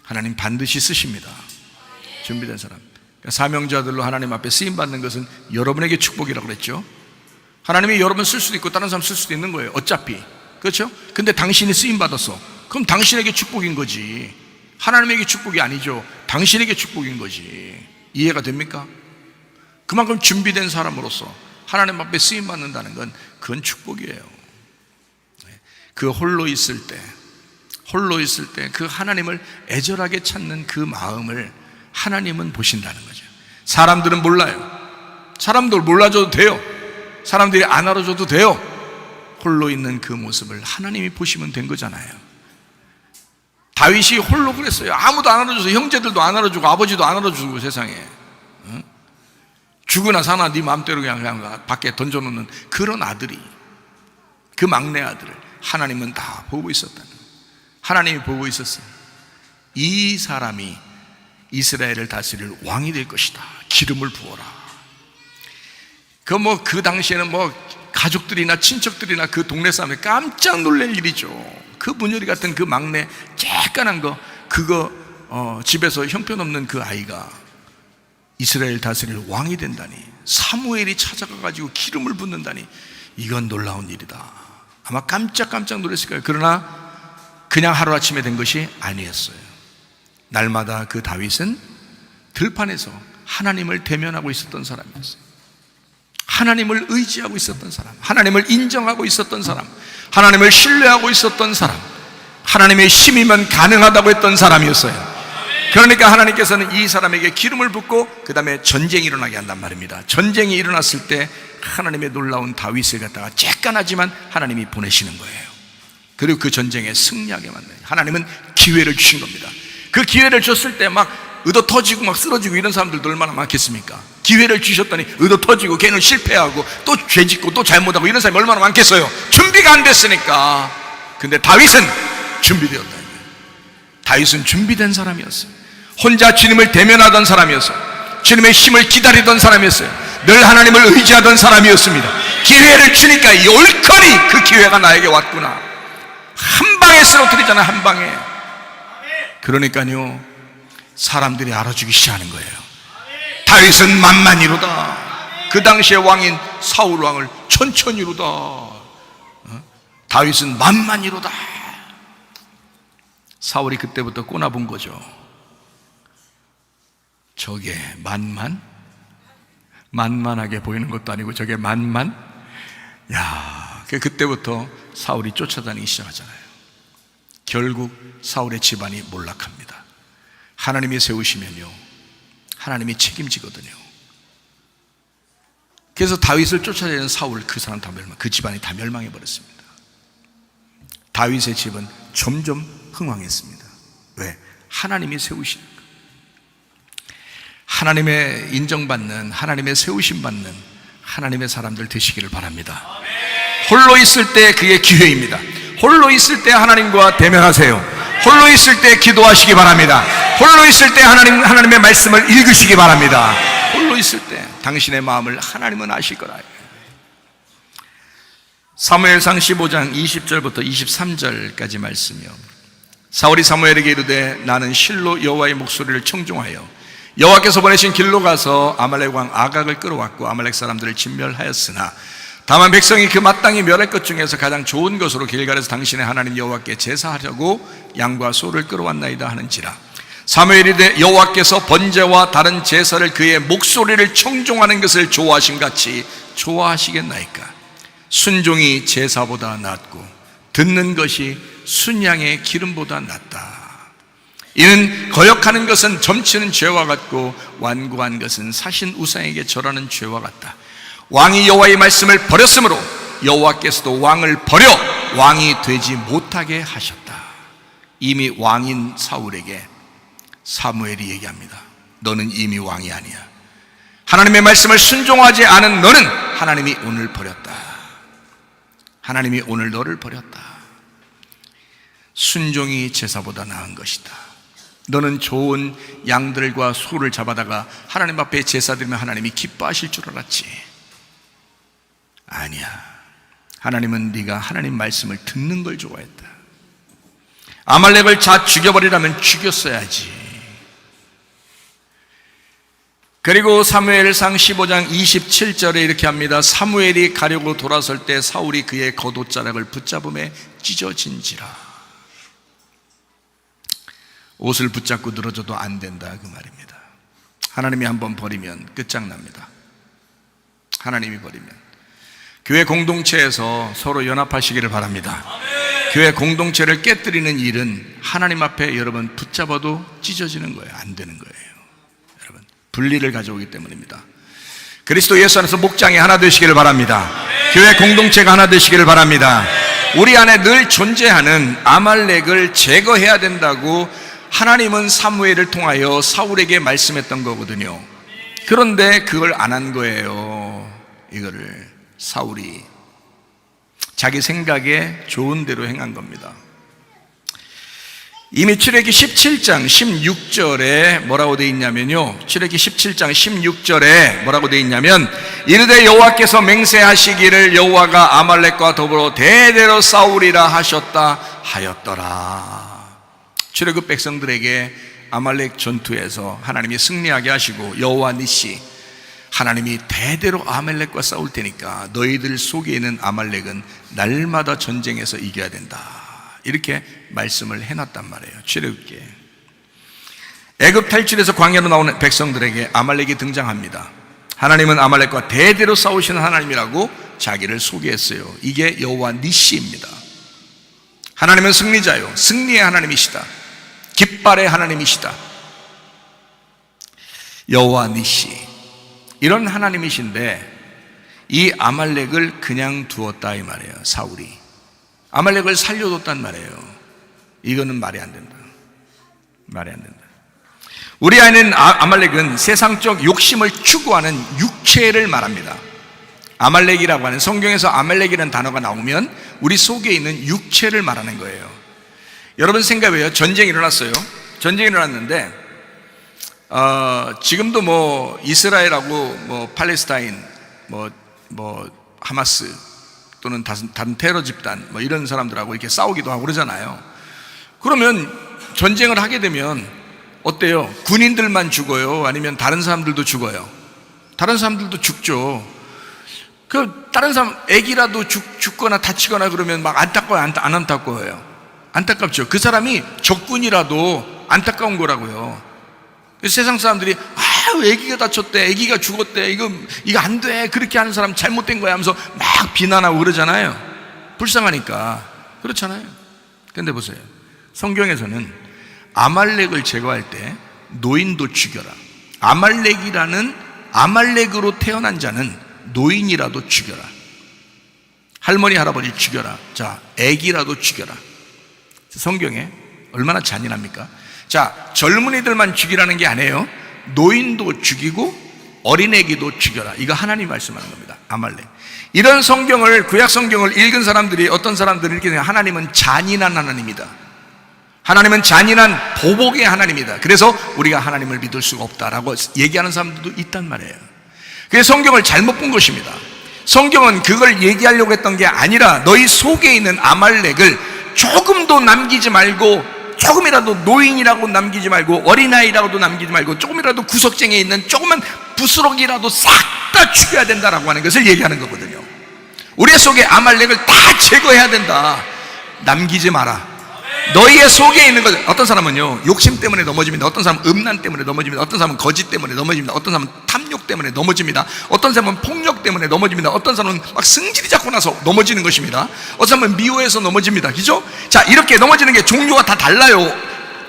하나님 반드시 쓰십니다. 준비된 사람. 그러니까 사명자들로 하나님 앞에 쓰임받는 것은 여러분에게 축복이라고 그랬죠. 하나님이 여러분 쓸 수도 있고 다른 사람 쓸 수도 있는 거예요. 어차피. 그렇죠? 근데 당신이 쓰임받았어. 그럼 당신에게 축복인 거지. 하나님에게 축복이 아니죠. 당신에게 축복인 거지. 이해가 됩니까? 그만큼 준비된 사람으로서 하나님 앞에 쓰임받는다는 건 그건 축복이에요. 그 홀로 있을 때 그 하나님을 애절하게 찾는 그 마음을 하나님은 보신다는 거죠. 사람들은 몰라요. 사람들 몰라줘도 돼요. 사람들이 안 알아줘도 돼요. 홀로 있는 그 모습을 하나님이 보시면 된 거잖아요. 다윗이 홀로 그랬어요. 아무도 안 알아줘서, 형제들도 안 알아주고 아버지도 안 알아주고 세상에 죽으나 사나 네 마음대로 그냥 밖에 던져놓는 그런 아들이, 그 막내 아들을 하나님은 다 보고 있었다는 거예요. 하나님이 보고 있었어요. 이 사람이 이스라엘을 다스릴 왕이 될 것이다. 기름을 부어라. 그 당시에는 가족들이나 친척들이나 그 동네 사람이 깜짝 놀랄 일이죠. 그 문열이 같은 그 막내 쬐깐한 거, 그거 집에서 형편없는 그 아이가 이스라엘 다스릴 왕이 된다니, 사무엘이 찾아가가지고 기름을 붓는다니, 이건 놀라운 일이다. 아마 깜짝 놀랐을 거예요. 그러나 그냥 하루아침에 된 것이 아니었어요. 날마다 그 다윗은 들판에서 하나님을 대면하고 있었던 사람이었어요. 하나님을 의지하고 있었던 사람, 하나님을 인정하고 있었던 사람, 하나님을 신뢰하고 있었던 사람, 하나님의 힘이면 가능하다고 했던 사람이었어요. 그러니까 하나님께서는 이 사람에게 기름을 붓고 그 다음에 전쟁이 일어나게 한단 말입니다. 전쟁이 일어났을 때 하나님의 놀라운 다윗을 갖다가 쬐깐하지만 하나님이 보내시는 거예요. 그리고 그 전쟁에 승리하게 만나요. 하나님은 기회를 주신 겁니다. 그 기회를 줬을 때 막 의도 터지고 막 쓰러지고 이런 사람들도 얼마나 많겠습니까? 기회를 주셨더니 의도 터지고 걔는 실패하고 또 죄짓고 또 잘못하고 이런 사람이 얼마나 많겠어요? 준비가 안 됐으니까. 근데 다윗은 준비되었다. 다윗은 준비된 사람이었어요. 혼자 주님을 대면하던 사람이었어요. 주님의 힘을 기다리던 사람이었어요. 늘 하나님을 의지하던 사람이었습니다. 기회를 주니까 올커니 그 기회가 나에게 왔구나. 한 방에 쓰러뜨리잖아요. 한 방에. 그러니까요, 사람들이 알아주기 시작하는 거예요. 다윗은 만만이로다. 그 당시의 왕인 사울 왕을 천천히로다. 다윗은 만만이로다. 사울이 그때부터 꼬나본 거죠. 저게 만만하게 보이는 것도 아니고 저게 만만? 야, 그때부터 사울이 쫓아다니기 시작하잖아요. 결국 사울의 집안이 몰락합니다. 하나님이 세우시면요, 하나님이 책임지거든요. 그래서 다윗을 쫓아내는 사울, 그 사람 다 그 집안이 다 멸망해 버렸습니다. 다윗의 집은 점점 흥왕했습니다. 왜? 하나님이 세우신, 하나님의 인정받는, 하나님의 세우심 받는 하나님의 사람들 되시기를 바랍니다. 홀로 있을 때 그게 기회입니다. 홀로 있을 때 하나님과 대면하세요. 홀로 있을 때 기도하시기 바랍니다. 홀로 있을 때 하나님의 말씀을 읽으시기 바랍니다. 홀로 있을 때 당신의 마음을 하나님은 아실 거라. 사무엘상 15장 20절부터 23절까지 말씀이요. 사울이 사무엘에게 이르되 나는 실로 여호와의 목소리를 청종하여 여호와께서 보내신 길로 가서 아말렉 왕 아각을 끌어왔고 아말렉 사람들을 진멸하였으나 다만 백성이 그 마땅히 멸할 것 중에서 가장 좋은 것으로 길갈에서 당신의 하나님 여호와께 제사하려고 양과 소를 끌어왔나이다 하는지라. 사무엘이 이르되 여호와께서 번제와 다른 제사를 그의 목소리를 청종하는 것을 좋아하신 같이 좋아하시겠나이까. 순종이 제사보다 낫고 듣는 것이 순양의 기름보다 낫다. 이는 거역하는 것은 점치는 죄와 같고 완고한 것은 사신 우상에게 절하는 죄와 같다. 왕이 여호와의 말씀을 버렸으므로 여호와께서도 왕을 버려 왕이 되지 못하게 하셨다. 이미 왕인 사울에게 사무엘이 얘기합니다. 너는 이미 왕이 아니야. 하나님의 말씀을 순종하지 않은 너는 하나님이 오늘 버렸다. 하나님이 오늘 너를 버렸다. 순종이 제사보다 나은 것이다. 너는 좋은 양들과 소를 잡아다가 하나님 앞에 제사 드리면 하나님이 기뻐하실 줄 알았지. 아니야. 하나님은 네가 하나님 말씀을 듣는 걸 좋아했다. 아말렉을 다 죽여버리라면 죽였어야지. 그리고 사무엘상 15장 27절에 이렇게 합니다. 사무엘이 가려고 돌아설 때 사울이 그의 겉옷자락을 붙잡음에 찢어진지라. 옷을 붙잡고 늘어져도 안 된다, 그 말입니다. 하나님이 한번 버리면 끝장납니다. 하나님이 버리면. 교회 공동체에서 서로 연합하시기를 바랍니다. 교회 공동체를 깨뜨리는 일은 하나님 앞에 여러분 붙잡아도 찢어지는 거예요. 안 되는 거예요. 여러분, 분리를 가져오기 때문입니다. 그리스도 예수 안에서 목장이 하나 되시기를 바랍니다. 교회 공동체가 하나 되시기를 바랍니다. 우리 안에 늘 존재하는 아말렉을 제거해야 된다고 하나님은 사무엘을 통하여 사울에게 말씀했던 거거든요. 그런데 그걸 안 한 거예요. 이거를 사울이 자기 생각에 좋은 대로 행한 겁니다. 이미 출애기 17장 16절에 뭐라고 되어 있냐면요, 출애기 17장 16절에 뭐라고 되어 있냐면 이르되 여호와께서 맹세하시기를 여호와가 아말렉과 더불어 대대로 싸우리라 하셨다 하였더라. 출애굽 백성들에게 아말렉 전투에서 하나님이 승리하게 하시고 여호와 니시, 하나님이 대대로 아말렉과 싸울 테니까 너희들 속에 있는 아말렉은 날마다 전쟁에서 이겨야 된다, 이렇게 말씀을 해놨단 말이에요. 출애굽기에. 애굽 탈출해서 광야로 나오는 백성들에게 아말렉이 등장합니다. 하나님은 아말렉과 대대로 싸우시는 하나님이라고 자기를 소개했어요. 이게 여호와 니시입니다. 하나님은 승리자요, 승리의 하나님이시다, 깃발의 하나님이시다. 여호와 니시, 이런 하나님이신데 이 아말렉을 그냥 두었다 이 말이에요. 사울이 아말렉을 살려뒀단 말이에요. 이거는 말이 안 된다. 말이 안 된다. 우리 안에는 아말렉은 세상적 욕심을 추구하는 육체를 말합니다. 아말렉이라고 하는, 성경에서 아말렉이라는 단어가 나오면 우리 속에 있는 육체를 말하는 거예요. 여러분 생각해요. 전쟁이 일어났어요. 전쟁이 일어났는데 지금도 뭐 이스라엘하고 뭐 팔레스타인, 뭐 하마스 또는 다른 테러 집단 뭐 이런 사람들하고 이렇게 싸우기도 하고 그러잖아요. 그러면 전쟁을 하게 되면 어때요? 군인들만 죽어요? 아니면 다른 사람들도 죽어요? 다른 사람들도 죽죠. 그 다른 사람 애기라도 죽거나 다치거나 그러면 막 안타까워요? 안 안타까워요? 안타깝죠. 그 사람이 적군이라도 안타까운 거라고요. 세상 사람들이 애기가 다쳤대, 애기가 죽었대, 이거 안 돼, 그렇게 하는 사람 잘못된 거야 하면서 막 비난하고 그러잖아요. 불쌍하니까. 그렇잖아요. 근데 보세요, 성경에서는 아말렉을 제거할 때 노인도 죽여라, 아말렉으로 태어난 자는 노인이라도 죽여라. 할머니 할아버지 죽여라. 자, 애기라도 죽여라. 성경에 얼마나 잔인합니까? 자, 젊은이들만 죽이라는 게 아니에요. 노인도 죽이고 어린애기도 죽여라. 이거 하나님 말씀하는 겁니다. 아말렉. 이런 성경을, 구약 성경을 읽은 사람들이, 어떤 사람들이 이렇게 생각해요. 하나님은 잔인한 하나님이다. 하나님은 잔인한 보복의 하나님이다. 그래서 우리가 하나님을 믿을 수가 없다라고 얘기하는 사람들도 있단 말이에요. 그래서 성경을 잘못 본 것입니다. 성경은 그걸 얘기하려고 했던 게 아니라 너희 속에 있는 아말렉을 조금도 남기지 말고, 조금이라도 노인이라고 남기지 말고, 어린아이라고도 남기지 말고, 조금이라도 구석쟁이에 있는 조그만 부스러기라도 싹 다 죽여야 된다라고 하는 것을 얘기하는 거거든요. 우리 속에 아말렉을 다 제거해야 된다. 남기지 마라. 너희의 속에 있는 것. 어떤 사람은요, 욕심 때문에 넘어집니다. 어떤 사람은 음란 때문에 넘어집니다. 어떤 사람은 거짓 때문에 넘어집니다. 어떤 사람은 탐욕 때문에 넘어집니다. 어떤 사람은 폭력 때문에 넘어집니다. 어떤 사람은 막 승질이 잡고 나서 넘어지는 것입니다. 어떤 사람은 미워해서 넘어집니다. 그죠? 자, 이렇게 넘어지는 게 종류가 다 달라요.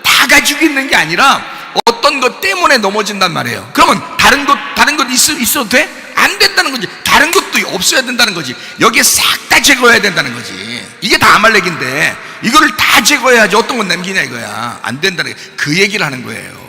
다 가지고 있는 게 아니라 어떤 것 때문에 넘어진단 말이에요. 그러면 다른 것 있어도 돼? 안 된다는 거지. 다른 것도 없어야 된다는 거지. 여기에 싹 다 제거해야 된다는 거지. 이게 다 아말렉인데 이거를 다 제거해야지 어떤 건 남기냐 이거야. 안 된다는 거야. 그 얘기를 하는 거예요.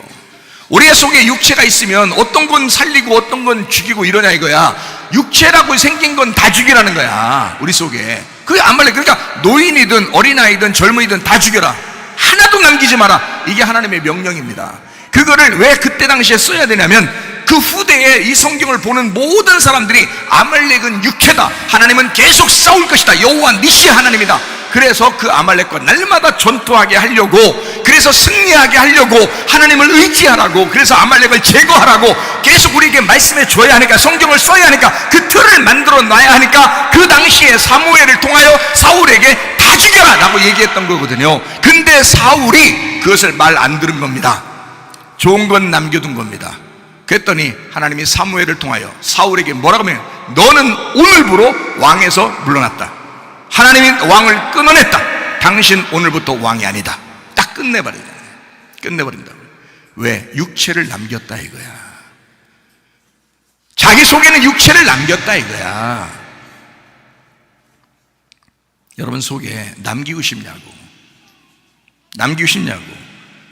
우리 속에 육체가 있으면 어떤 건 살리고 어떤 건 죽이고 이러냐 이거야. 육체라고 생긴 건 다 죽이라는 거야. 우리 속에. 그게 아말렉. 그러니까 노인이든 어린아이든 젊은이든 다 죽여라. 하나도 남기지 마라. 이게 하나님의 명령입니다. 그거를 왜 그때 당시에 써야 되냐면, 그 후대에 이 성경을 보는 모든 사람들이 아말렉은 육체다, 하나님은 계속 싸울 것이다, 여호와 니시 하나님이다. 그래서 그 아말렉과 날마다 전투하게 하려고, 그래서 승리하게 하려고 하나님을 의지하라고, 그래서 아말렉을 제거하라고 계속 우리에게 말씀해 줘야 하니까, 성경을 써야 하니까, 그 틀을 만들어 놔야 하니까 그 당시에 사무엘을 통하여 사울에게 다 죽여라 라고 얘기했던 거거든요. 근데 사울이 그것을 말 안 들은 겁니다. 좋은 건 남겨둔 겁니다. 그랬더니 하나님이 사무엘을 통하여 사울에게 뭐라고 하면, 너는 오늘부로 왕에서 물러났다. 하나님이 왕을 끊어냈다. 당신 오늘부터 왕이 아니다. 딱 끝내버린다. 왜? 육체를 남겼다 이거야. 자기 속에는 육체를 남겼다 이거야. 여러분 속에 남기고 싶냐고.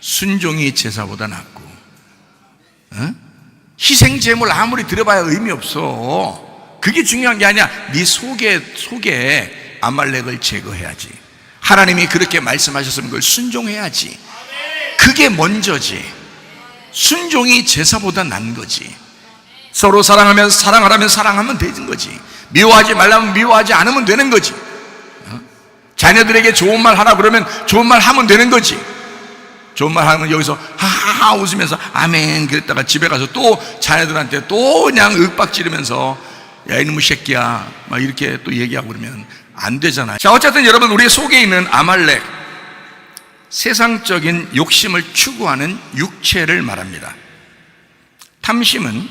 순종이 제사보다 낫고, 희생제물 아무리 드려봐야 의미 없어. 그게 중요한 게 아니야. 네 속에 아말렉을 제거해야지. 하나님이 그렇게 말씀하셨으면 그걸 순종해야지. 그게 먼저지. 순종이 제사보다 난 거지. 서로 사랑하면 사랑하면 되는 거지. 미워하지 말라면 미워하지 않으면 되는 거지. 자녀들에게 좋은 말 하라 그러면 좋은 말 하면 되는 거지. 좋은 말 하면 여기서 하하하 웃으면서 아멘 그랬다가 집에 가서 또 자녀들한테 또 그냥 윽박 지르면서 야 이놈의 새끼야 막 이렇게 또 얘기하고 그러면 안 되잖아요. 자, 어쨌든 여러분, 우리 속에 있는 아말렉, 세상적인 욕심을 추구하는 육체를 말합니다. 탐심은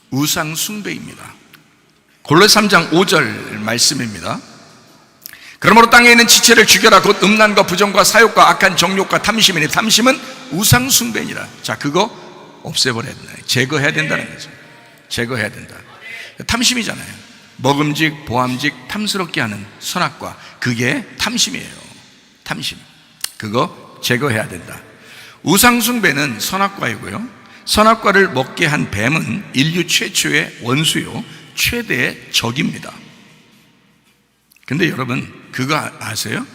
우상 숭배입니다. 골로새 3장 5절 말씀입니다. 그러므로 땅에 있는 지체를 죽여라. 곧 음란과 부정과 사욕과 악한 정욕과 탐심이니 탐심은 우상 숭배니라. 자, 그거 없애버려야 된다. 제거해야 된다는 거죠. 제거해야 된다. 탐심이잖아요. 먹음직, 보암직, 탐스럽게 하는 선악과, 그게 탐심이에요. 탐심. 그거 제거해야 된다. 우상 숭배는 선악과이고요. 선악과를 먹게 한 뱀은 인류 최초의 원수요, 최대의 적입니다. 근데 여러분, 그거 아세요?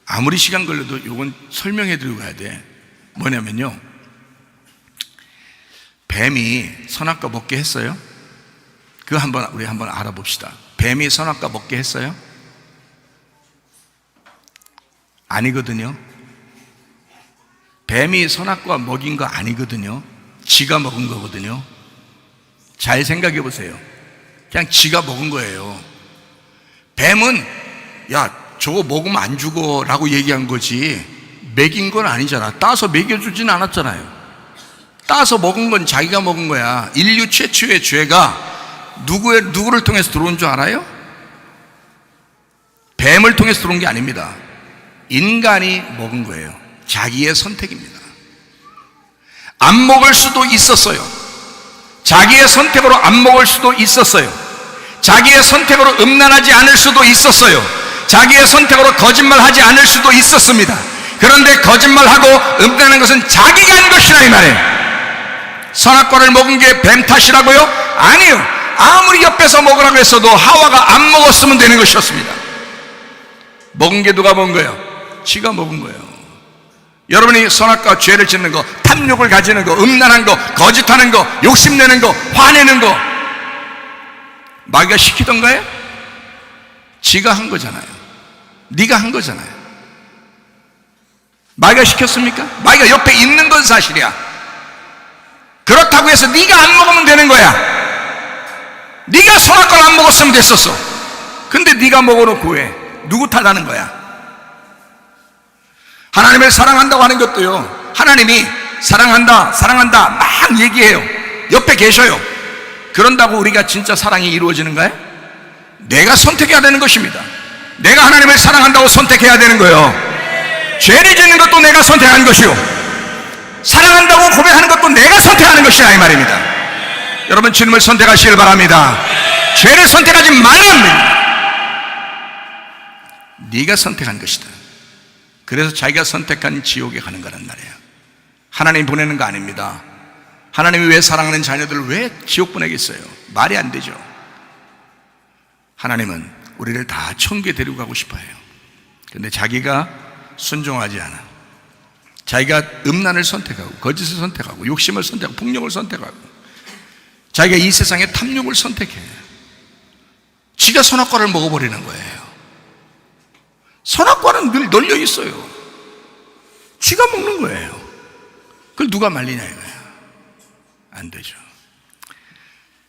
아무리 시간 걸려도 이건 설명해 드리고 가야 돼. 뭐냐면요, 뱀이 선악과 먹게 했어요? 그거 우리 한번 알아봅시다. 뱀이 선악과 먹게 했어요? 아니거든요. 뱀이 선악과 먹인 거 아니거든요. 지가 먹은 거거든요. 잘 생각해 보세요. 그냥 지가 먹은 거예요. 뱀은 야 저거 먹으면 안 죽어 라고 얘기한 거지 먹인 건 아니잖아. 따서 먹여주진 않았잖아요. 따서 먹은 건 자기가 먹은 거야. 인류 최초의 죄가 누구를 통해서 들어온 줄 알아요? 뱀을 통해서 들어온 게 아닙니다. 인간이 먹은 거예요. 자기의 선택입니다. 안 먹을 수도 있었어요. 자기의 선택으로 안 먹을 수도 있었어요. 자기의 선택으로 음란하지 않을 수도 있었어요. 자기의 선택으로 거짓말하지 않을 수도 있었습니다. 그런데 거짓말하고 음란한 것은 자기가 한 것이라 이 말이에요. 선악과를 먹은 게 뱀 탓이라고요? 아니요. 아무리 옆에서 먹으라고 했어도 하와가 안 먹었으면 되는 것이었습니다. 먹은 게 누가 먹은 거예요? 지가 먹은 거예요. 여러분이 선악과 죄를 짓는 거, 탐욕을 가지는 거, 음란한 거, 거짓하는 거, 욕심내는 거, 화내는 거 마귀가 시키던 거예요? 지가 한 거잖아요. 네가 한 거잖아요. 마귀가 시켰습니까? 마귀가 옆에 있는 건 사실이야. 그렇다고 해서 네가 안 먹으면 되는 거야. 네가 선악과를 안 먹었으면 됐었어. 근데 네가 먹어놓고 왜? 누구 탓하는 거야? 하나님을 사랑한다고 하는 것도요, 하나님이 사랑한다 사랑한다 막 얘기해요. 옆에 계셔요. 그런다고 우리가 진짜 사랑이 이루어지는가요? 내가 선택해야 되는 것입니다. 내가 하나님을 사랑한다고 선택해야 되는 거예요. 죄를 짓는 것도 내가 선택한 것이요, 사랑한다고 고백하는 것도 내가 선택하는 것이라 이 말입니다. 여러분, 주님을 선택하시길 바랍니다. 죄를 선택하지 말랍니다. 네가 선택한 것이다. 그래서 자기가 선택한 지옥에 가는 거란 말이에요. 하나님이 보내는 거 아닙니다. 하나님이 왜 사랑하는 자녀들을 왜 지옥 보내겠어요? 말이 안 되죠. 하나님은 우리를 다 천국에 데리고 가고 싶어 해요. 그런데 자기가 순종하지 않아. 자기가 음란을 선택하고 거짓을 선택하고 욕심을 선택하고 폭력을 선택하고 자기가 이 세상의 탐욕을 선택해. 지가 선악과를 먹어버리는 거예요. 선악과는 늘 널려 있어요. 지가 먹는 거예요. 그걸 누가 말리냐 이거야. 안 되죠.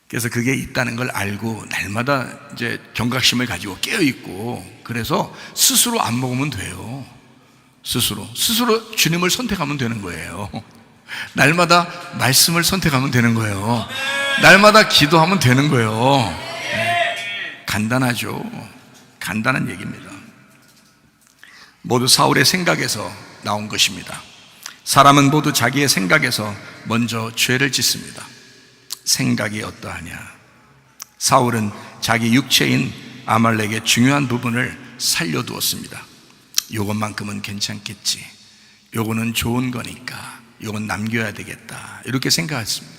그래서 그게 있다는 걸 알고 날마다 이제 경각심을 가지고 깨어 있고, 그래서 스스로 안 먹으면 돼요. 스스로 주님을 선택하면 되는 거예요. 날마다 말씀을 선택하면 되는 거예요. 날마다 기도하면 되는 거예요. 간단하죠. 간단한 얘기입니다. 모두 사울의 생각에서 나온 것입니다. 사람은 모두 자기의 생각에서 먼저 죄를 짓습니다. 생각이 어떠하냐? 사울은 자기 육체인 아말렉의 중요한 부분을 살려두었습니다. 요것만큼은 괜찮겠지, 요거는 좋은 거니까 요건 남겨야 되겠다, 이렇게 생각했습니다.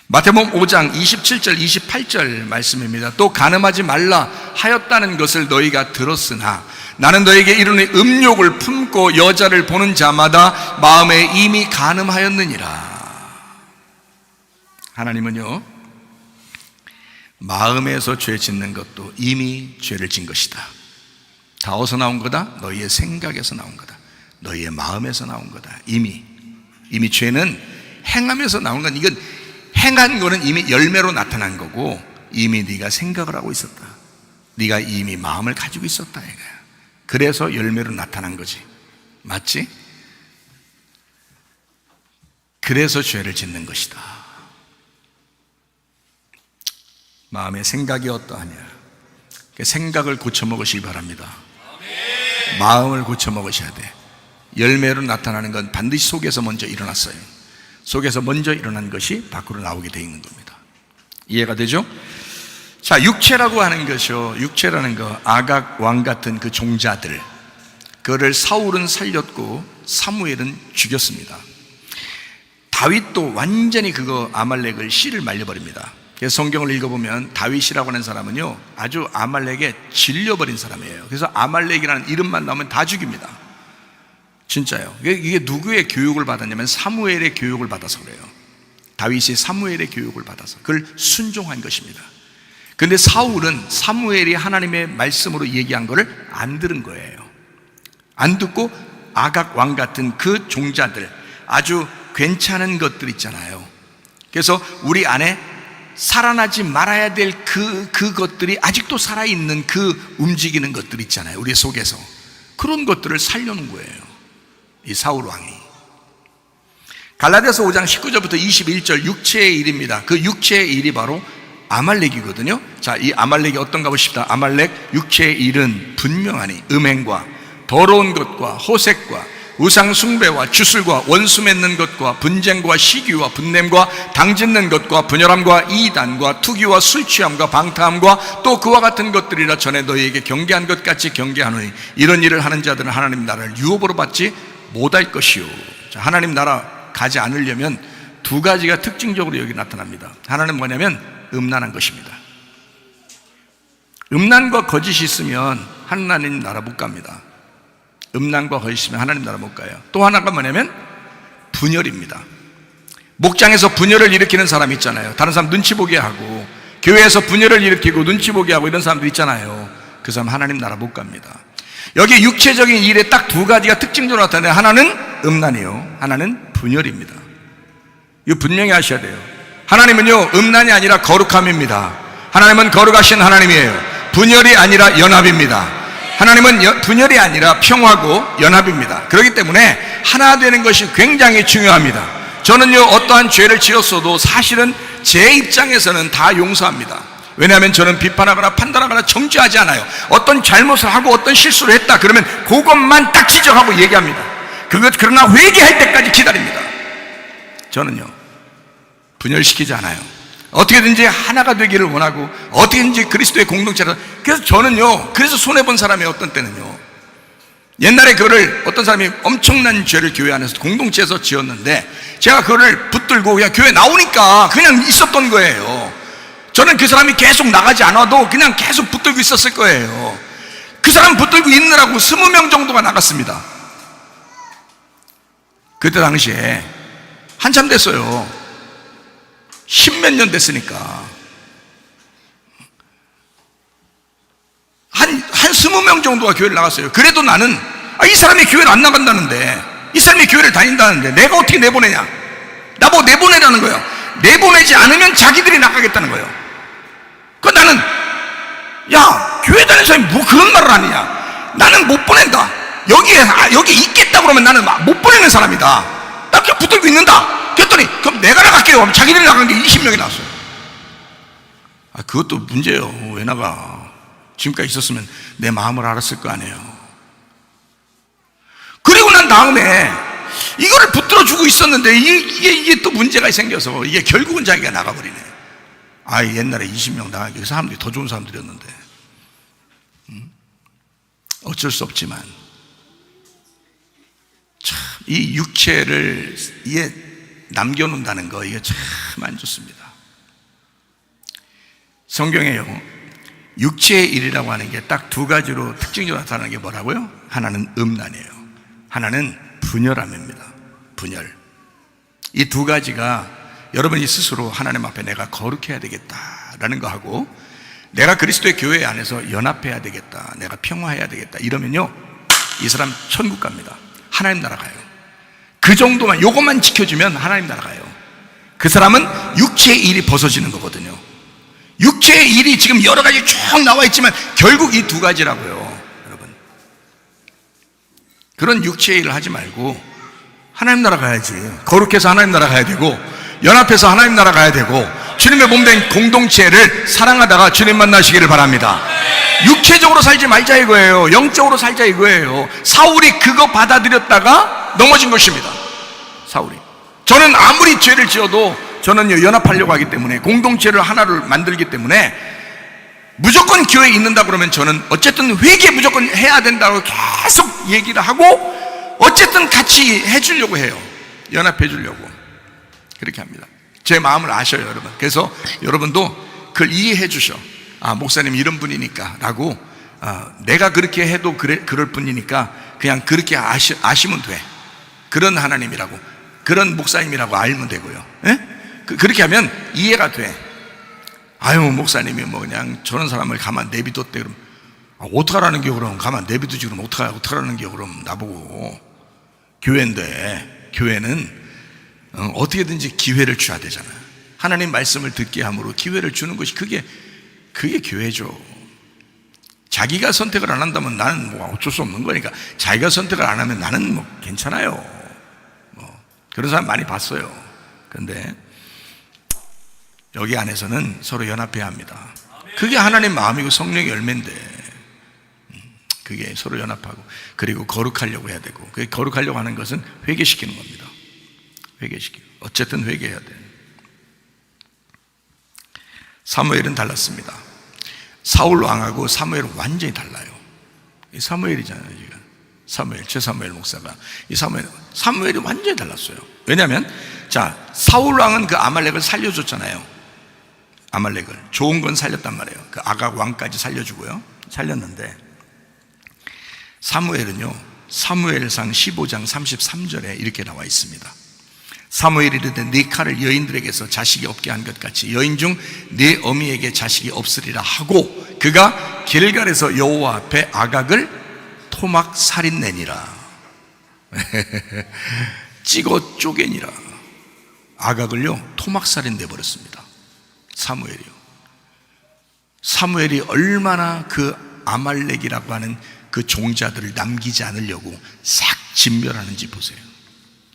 마태복음 5장 27절 28절 말씀입니다. 또 간음하지 말라 하였다는 것을 너희가 들었으나 나는 너에게 이르노니 음욕을 품고 여자를 보는 자마다 마음에 이미 간음하였느니라. 하나님은요, 마음에서 죄 짓는 것도 이미 죄를 진 것이다. 다 어디서 나온 거다? 너희의 생각에서 나온 거다. 너희의 마음에서 나온 거다. 이미 죄는 행함에서 나온 건, 이건 행한 거는 이미 열매로 나타난 거고, 이미 네가 생각을 하고 있었다. 네가 이미 마음을 가지고 있었다 이거야. 그래서 열매로 나타난 거지. 맞지? 그래서 죄를 짓는 것이다. 마음의 생각이 어떠하냐? 생각을 고쳐먹으시기 바랍니다. 마음을 고쳐먹으셔야 돼. 열매로 나타나는 건 반드시 속에서 먼저 일어났어요. 속에서 먼저 일어난 것이 밖으로 나오게 되어 있는 겁니다. 이해가 되죠? 자, 육체라고 하는 것이요, 육체라는 거, 아각 왕 같은 그 종자들, 그를 사울은 살렸고 사무엘은 죽였습니다. 다윗도 완전히 그거 아말렉을 씨를 말려버립니다. 그래서 성경을 읽어보면 다윗이라고 하는 사람은요, 아주 아말렉에 질려버린 사람이에요. 그래서 아말렉이라는 이름만 나오면 다 죽입니다. 진짜요. 이게 누구의 교육을 받았냐면 사무엘의 교육을 받아서 그래요. 다윗이 사무엘의 교육을 받아서 그걸 순종한 것입니다. 근데 사울은 사무엘이 하나님의 말씀으로 얘기한 거를 안 들은 거예요. 안 듣고 아각 왕 같은 그 종자들, 아주 괜찮은 것들 있잖아요. 그래서 우리 안에 살아나지 말아야 될 그것들이 아직도 살아있는 그 움직이는 것들 있잖아요. 우리 속에서 그런 것들을 살려놓은 거예요, 이 사울 왕이. 갈라디아서 5장 19절부터 21절 육체의 일입니다. 그 육체의 일이 바로 아말렉이거든요. 자, 이 아말렉이 어떤가 보십시다. 아말렉 육체의 일은 분명하니 음행과 더러운 것과 호색과 우상 숭배와 주술과 원수 맺는 것과 분쟁과 시기와 분냄과 당짓는 것과 분열함과 이단과 투기와 술 취함과 방탕함과 또 그와 같은 것들이라 전에 너희에게 경계한 것 같이 경계하노니 이런 일을 하는 자들은 하나님 나라를 유업으로 받지 못할 것이요. 자, 하나님 나라 가지 않으려면 두 가지가 특징적으로 여기 나타납니다. 하나는 뭐냐면 음란한 것입니다. 음란과 거짓이 있으면 하나님 나라 못 갑니다. 음란과 거짓이 있으면 하나님 나라 못 가요. 또 하나가 뭐냐면 분열입니다. 목장에서 분열을 일으키는 사람 있잖아요. 다른 사람 눈치 보게 하고, 교회에서 분열을 일으키고 눈치 보게 하고 이런 사람들 있잖아요. 그 사람 하나님 나라 못 갑니다. 여기 육체적인 일에 딱 두 가지가 특징적으로 나타나요. 하나는 음란이요, 하나는 분열입니다. 이거 분명히 아셔야 돼요. 하나님은요, 음란이 아니라 거룩함입니다. 하나님은 거룩하신 하나님이에요. 분열이 아니라 연합입니다. 하나님은 분열이 아니라 평화고 연합입니다. 그렇기 때문에 하나 되는 것이 굉장히 중요합니다. 저는요, 어떠한 죄를 지었어도 사실은 제 입장에서는 다 용서합니다. 왜냐하면 저는 비판하거나 판단하거나 정죄하지 않아요. 어떤 잘못을 하고 어떤 실수를 했다 그러면 그것만 딱 지적하고 얘기합니다. 그러나 회개할 때까지 기다립니다. 저는요, 분열시키지 않아요. 어떻게든지 하나가 되기를 원하고 어떻게든지 그리스도의 공동체라. 그래서 저는요, 그래서 손해본 사람이 어떤 때는요, 옛날에 그거를 어떤 사람이 엄청난 죄를 교회 안에서 공동체에서 지었는데 제가 그거를 붙들고 그냥 교회 나오니까 그냥 있었던 거예요. 저는 그 사람이 계속 나가지 않아도 그냥 계속 붙들고 있었을 거예요. 그 사람 붙들고 있느라고 20명 정도가 나갔습니다. 그때 당시에 한참 됐어요. 10몇 년 됐으니까 한 20명 정도가 교회를 나갔어요. 그래도 나는 이 사람이 교회를 안 나간다는데, 이 사람이 교회를 다닌다는데 내가 어떻게 내보내냐, 나보고 내보내라는 거예요. 내보내지 않으면 자기들이 나가겠다는 거예요. 그 나는, 야, 교회 다니는 사람이 뭐 그런 말을 하느냐, 나는 못 보낸다. 여기 있겠다 그러면 나는 못 보내는 사람이다. 나 그냥 붙들고 있는다. 그랬더니 그럼 내가 나갈게요. 그럼 자기들이 나간 게 20명이 나왔어요. 그것도 문제예요. 왜 나가? 지금까지 있었으면 내 마음을 알았을 거 아니에요. 그리고 난 다음에 이거를 붙들어주고 있었는데 이게 또 문제가 생겨서 이게 결국은 자기가 나가버리네. 옛날에 20명 나가기 그 사람들이 더 좋은 사람들이었는데, 어쩔 수 없지만 참 이 육체를 이게 남겨놓는다는 거, 이게 참 안 좋습니다. 성경에요, 육체의 일이라고 하는 게 딱 두 가지로 특징적으로 나타나는 게 뭐라고요? 하나는 음란이에요, 하나는 분열함입니다. 분열. 이 두 가지가 여러분이 스스로 하나님 앞에 내가 거룩해야 되겠다라는 거 하고, 내가 그리스도의 교회 안에서 연합해야 되겠다, 내가 평화해야 되겠다, 이러면요, 이 사람 천국 갑니다. 하나님 나라 가요. 그 정도만, 요것만 지켜주면 하나님 나라 가요. 그 사람은 육체의 일이 벗어지는 거거든요. 육체의 일이 지금 여러 가지 쭉 나와 있지만 결국 이 두 가지라고요, 여러분. 그런 육체의 일을 하지 말고 하나님 나라 가야지. 거룩해서 하나님 나라 가야 되고, 연합해서 하나님 나라 가야 되고, 주님의 몸된 공동체를 사랑하다가 주님 만나시기를 바랍니다. 육체적으로 살지 말자 이거예요. 영적으로 살자 이거예요. 사울이 그거 받아들였다가 넘어진 것입니다. 사울이. 저는 아무리 죄를 지어도 저는요, 연합하려고 하기 때문에, 공동체를 하나를 만들기 때문에 무조건 교회에 있는다 그러면 저는 어쨌든 회개 무조건 해야 된다고 계속 얘기를 하고 어쨌든 같이 해주려고 해요. 연합해 주려고 그렇게 합니다. 제 마음을 아셔요, 여러분. 그래서 여러분도 그걸 이해해 주셔. 목사님 이런 분이니까 라고, 내가 그렇게 해도 그럴 분이니까 그냥 그렇게 아시면 돼. 그런 하나님이라고, 그런 목사님이라고 알면 되고요. 그렇게 하면 이해가 돼. 목사님이 뭐 그냥 저런 사람을 가만 내비뒀대. 그럼 어떡하라는 게, 그럼 가만 내비두지, 그럼 어떡하라는 게, 그럼 나보고. 교회인데, 교회는 어떻게든지 기회를 줘야 되잖아요. 하나님 말씀을 듣게 함으로 기회를 주는 것이 그게 교회죠. 자기가 선택을 안 한다면 나는 뭐 어쩔 수 없는 거니까, 자기가 선택을 안 하면 나는 뭐 괜찮아요. 뭐 그런 사람 많이 봤어요. 그런데 여기 안에서는 서로 연합해야 합니다. 그게 하나님 마음이고 성령의 열매인데, 그게 서로 연합하고, 그리고 거룩하려고 해야 되고, 그 거룩하려고 하는 것은 회개시키는 겁니다. 회개시키고, 어쨌든 회개해야 돼. 사무엘은 달랐습니다. 사울 왕하고 사무엘은 완전히 달라요. 이 사무엘이잖아요, 지금. 최사무엘 목사가. 이 사무엘이 완전히 달랐어요. 왜냐하면, 자, 사울 왕은 그 아말렉을 살려줬잖아요. 아말렉을. 좋은 건 살렸단 말이에요. 그 아각 왕까지 살려주고요. 살렸는데, 사무엘은요, 사무엘상 15장 33절에 이렇게 나와 있습니다. 사무엘이 이르되 네 칼을 여인들에게서 자식이 없게 한 것 같이 여인 중 네 어미에게 자식이 없으리라 하고 그가 길갈에서 여호와 앞에 아각을 토막 살인내니라. 찍어 쪼개니라. 아각을요 토막 살인내 버렸습니다. 사무엘이 얼마나 그 아말렉이라고 하는 그 종자들을 남기지 않으려고 싹 진멸하는지 보세요.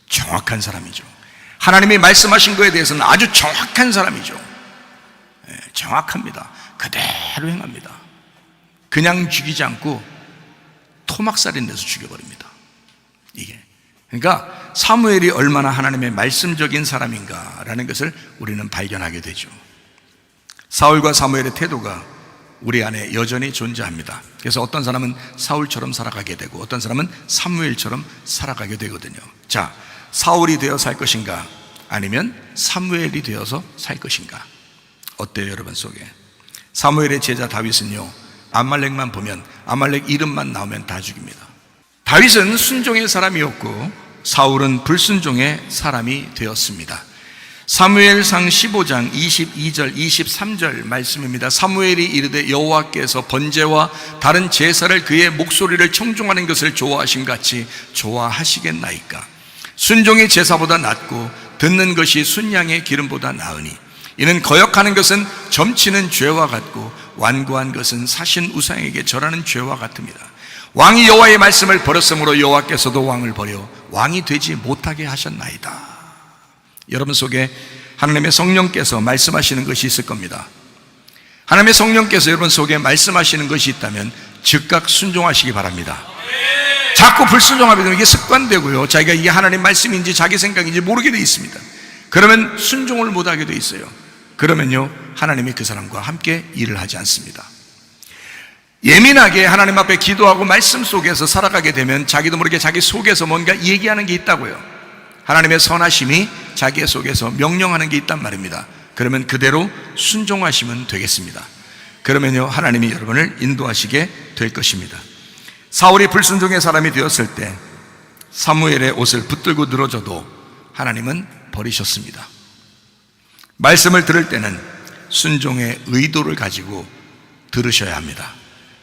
정확한 사람이죠. 하나님이 말씀하신 거에 대해서는 아주 정확한 사람이죠. 정확합니다. 그대로 행합니다. 그냥 죽이지 않고 토막살인 데서 죽여버립니다. 이게 그러니까 사무엘이 얼마나 하나님의 말씀적인 사람인가라는 것을 우리는 발견하게 되죠. 사울과 사무엘의 태도가 우리 안에 여전히 존재합니다. 그래서 어떤 사람은 사울처럼 살아가게 되고 어떤 사람은 사무엘처럼 살아가게 되거든요. 자, 사울이 되어 살 것인가 아니면 사무엘이 되어서 살 것인가? 어때요, 여러분 속에? 사무엘의 제자 다윗은요, 아말렉만 보면, 아말렉 이름만 나오면 다 죽입니다. 다윗은 순종의 사람이었고 사울은 불순종의 사람이 되었습니다. 사무엘상 15장 22절 23절 말씀입니다. 사무엘이 이르되 여호와께서 번제와 다른 제사를 그의 목소리를 청종하는 것을 좋아하심 같이 좋아하시겠나이까? 순종이 제사보다 낫고 듣는 것이 순양의 기름보다 나으니 이는 거역하는 것은 점치는 죄와 같고 완고한 것은 사신 우상에게 절하는 죄와 같습니다. 왕이 여호와의 말씀을 버렸으므로 여호와께서도 왕을 버려 왕이 되지 못하게 하셨나이다. 여러분 속에 하나님의 성령께서 말씀하시는 것이 있을 겁니다. 하나님의 성령께서 여러분 속에 말씀하시는 것이 있다면 즉각 순종하시기 바랍니다. 자꾸 불순종하게 되면 이게 습관되고요, 자기가 이게 하나님 말씀인지 자기 생각인지 모르게 돼 있습니다. 그러면 순종을 못하게 돼 있어요. 그러면요 하나님이 그 사람과 함께 일을 하지 않습니다. 예민하게 하나님 앞에 기도하고 말씀 속에서 살아가게 되면 자기도 모르게 자기 속에서 뭔가 얘기하는 게 있다고요. 하나님의 선하심이 자기 속에서 명령하는 게 있단 말입니다. 그러면 그대로 순종하시면 되겠습니다. 그러면요 하나님이 여러분을 인도하시게 될 것입니다. 사울이 불순종의 사람이 되었을 때 사무엘의 옷을 붙들고 늘어져도 하나님은 버리셨습니다. 말씀을 들을 때는 순종의 의도를 가지고 들으셔야 합니다.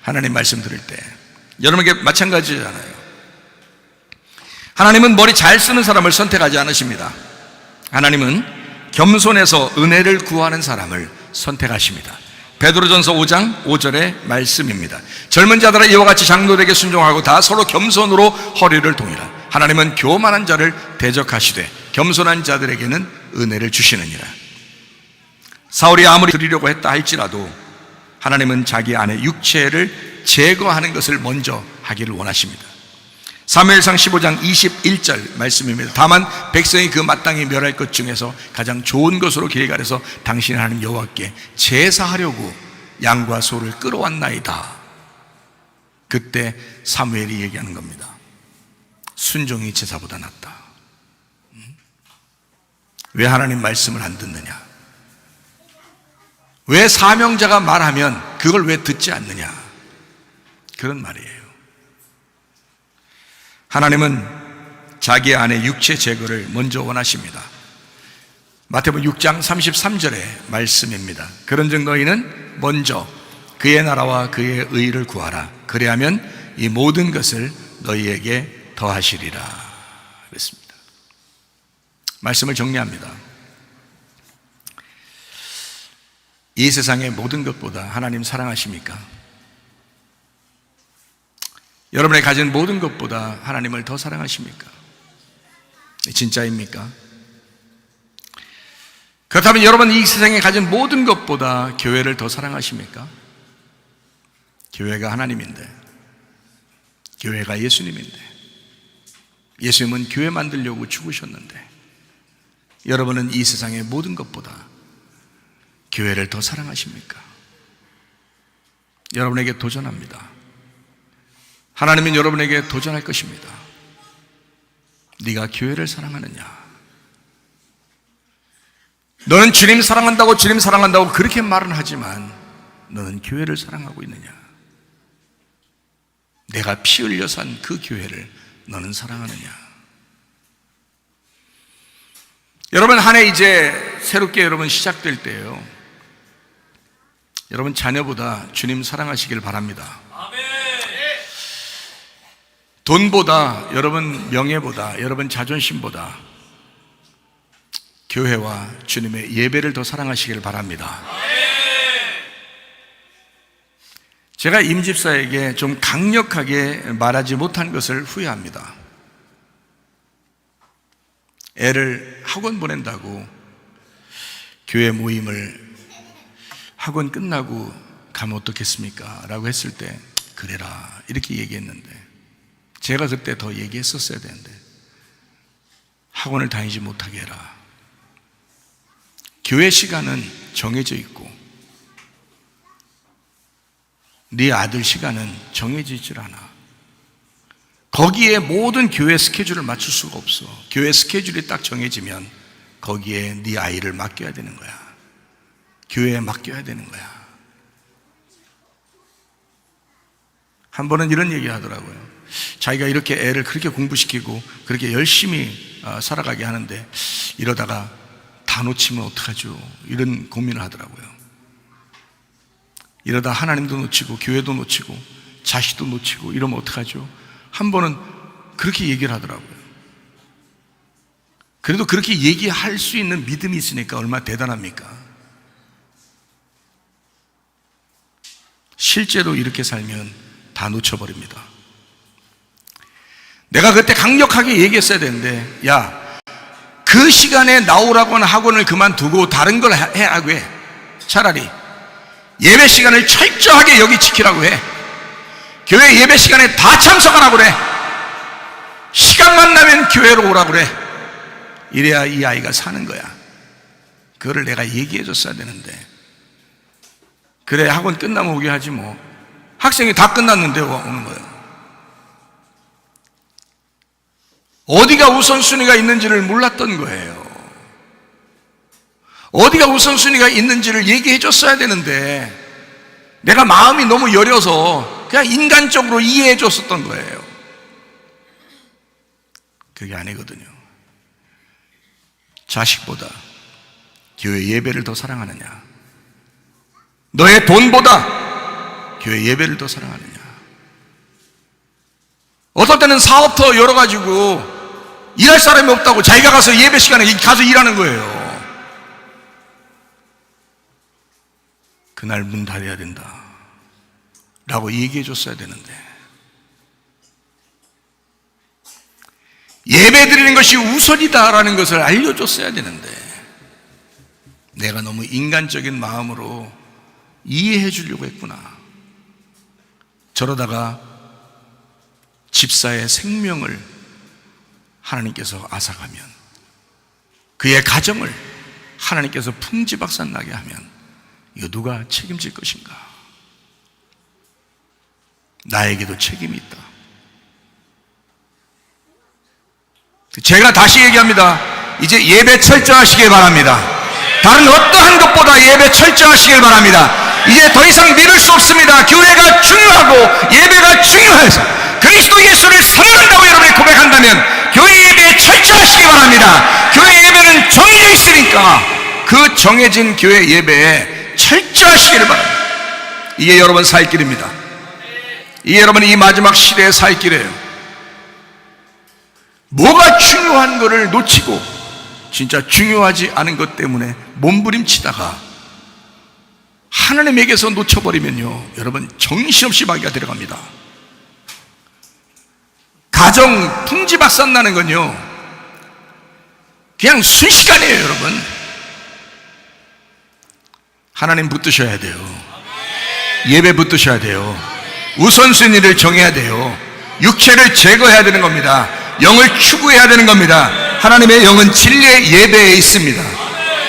하나님 말씀 들을 때 여러분에게 마찬가지잖아요. 하나님은 머리 잘 쓰는 사람을 선택하지 않으십니다. 하나님은 겸손해서 은혜를 구하는 사람을 선택하십니다. 베드로전서 5장 5절의 말씀입니다. 젊은 자들아 이와 같이 장로들에게 순종하고 다 서로 겸손으로 허리를 동이라. 하나님은 교만한 자를 대적하시되 겸손한 자들에게는 은혜를 주시느니라. 사울이 아무리 드리려고 했다 할지라도 하나님은 자기 안에 육체를 제거하는 것을 먼저 하기를 원하십니다. 사무엘상 15장 21절 말씀입니다. 다만 백성이 그 마땅히 멸할 것 중에서 가장 좋은 것으로 길갈에서 당신 하나님 여호와께 제사하려고 양과 소를 끌어왔나이다. 그때 사무엘이 얘기하는 겁니다. 순종이 제사보다 낫다. 왜 하나님 말씀을 안 듣느냐? 왜 사명자가 말하면 그걸 왜 듣지 않느냐? 그런 말이에요. 하나님은 자기 안에 육체 제거를 먼저 원하십니다. 마태복음 6장 33절의 말씀입니다. 그런즉 너희는 먼저 그의 나라와 그의 의를 구하라. 그리하면 이 모든 것을 너희에게 더하시리라 그랬습니다. 말씀을 정리합니다. 이 세상의 모든 것보다 하나님 사랑하십니까? 여러분이 가진 모든 것보다 하나님을 더 사랑하십니까? 진짜입니까? 그렇다면 여러분 이 세상에 가진 모든 것보다 교회를 더 사랑하십니까? 교회가 하나님인데 교회가 예수님인데, 예수님은 교회 만들려고 죽으셨는데, 여러분은 이 세상의 모든 것보다 교회를 더 사랑하십니까? 여러분에게 도전합니다. 하나님은 여러분에게 도전할 것입니다. 네가 교회를 사랑하느냐? 너는 주님 사랑한다고 그렇게 말은 하지만 너는 교회를 사랑하고 있느냐? 내가 피 흘려 산 그 교회를 너는 사랑하느냐? 여러분, 한 해 이제 새롭게 여러분 시작될 때예요. 여러분 자녀보다 주님 사랑하시길 바랍니다. 돈보다, 여러분 명예보다, 여러분 자존심보다 교회와 주님의 예배를 더 사랑하시길 바랍니다. 제가 임집사에게 좀 강력하게 말하지 못한 것을 후회합니다. 애를 학원 보낸다고 교회 모임을 학원 끝나고 가면 어떻겠습니까? 라고 했을 때 그래라 이렇게 얘기했는데, 제가 그때 더 얘기했었어야 되는데 학원을 다니지 못하게 해라. 교회 시간은 정해져 있고 네 아들 시간은 정해져 있질 않아. 거기에 모든 교회 스케줄을 맞출 수가 없어. 교회 스케줄이 딱 정해지면 거기에 네 아이를 맡겨야 되는 거야. 교회에 맡겨야 되는 거야. 한 번은 이런 얘기 하더라고요. 자기가 이렇게 애를 그렇게 공부시키고 그렇게 열심히 살아가게 하는데 이러다가 다 놓치면 어떡하죠? 이런 고민을 하더라고요. 이러다 하나님도 놓치고 교회도 놓치고 자식도 놓치고 이러면 어떡하죠? 한 번은 그렇게 얘기를 하더라고요. 그래도 그렇게 얘기할 수 있는 믿음이 있으니까 얼마나 대단합니까? 실제로 이렇게 살면 다 놓쳐버립니다. 내가 그때 강력하게 얘기했어야 되는데, 야, 그 시간에 나오라고 하는 학원을 그만두고 다른 걸 해라고 해. 차라리 예배 시간을 철저하게 여기 지키라고 해. 교회 예배 시간에 다 참석하라고 그래. 시간만 나면 교회로 오라고 그래. 이래야 이 아이가 사는 거야. 그거를 내가 얘기해 줬어야 되는데, 그래 학원 끝나면 오게 하지 뭐. 학생이 다 끝났는데 오는 거예요. 어디가 우선순위가 있는지를 몰랐던 거예요. 어디가 우선순위가 있는지를 얘기해 줬어야 되는데 내가 마음이 너무 여려서 그냥 인간적으로 이해해 줬었던 거예요. 그게 아니거든요. 자식보다 교회 예배를 더 사랑하느냐? 너의 돈보다 교회 예배를 더 사랑하느냐? 어떨 때는 사업터 열어가지고 일할 사람이 없다고 자기가 가서 예배 시간에 가서 일하는 거예요. 그날 문 닫아야 된다 라고 얘기해 줬어야 되는데, 예배 드리는 것이 우선이다라는 것을 알려줬어야 되는데 내가 너무 인간적인 마음으로 이해해 주려고 했구나. 저러다가 집사의 생명을 하나님께서 앗아가면, 그의 가정을 하나님께서 풍지박산나게 하면 이거 누가 책임질 것인가? 나에게도 책임이 있다. 제가 다시 얘기합니다. 이제 예배 철저하시길 바랍니다. 다른 어떠한 것보다 예배 철저하시길 바랍니다. 이제 더 이상 미룰 수 없습니다. 교회가 중요하고 예배가 중요해서 그리스도 예수를 사랑한다고 여러분이 고백한다면 교회 예배에 철저하시기 바랍니다. 교회 예배는 정해져 있으니까 그 정해진 교회 예배에 철저하시기를 바랍니다. 이게 여러분 살 길입니다. 이게 여러분이 이 마지막 시대의 살 길이에요. 뭐가 중요한 거를 놓치고 진짜 중요하지 않은 것 때문에 몸부림치다가 하나님에게서 놓쳐버리면요, 여러분 정신없이 마귀가 들어갑니다. 가정 풍지박산 나는 건요 그냥 순식간이에요. 여러분 하나님 붙드셔야 돼요. 예배 붙드셔야 돼요. 우선순위를 정해야 돼요. 육체를 제거해야 되는 겁니다. 영을 추구해야 되는 겁니다. 하나님의 영은 진리의 예배에 있습니다.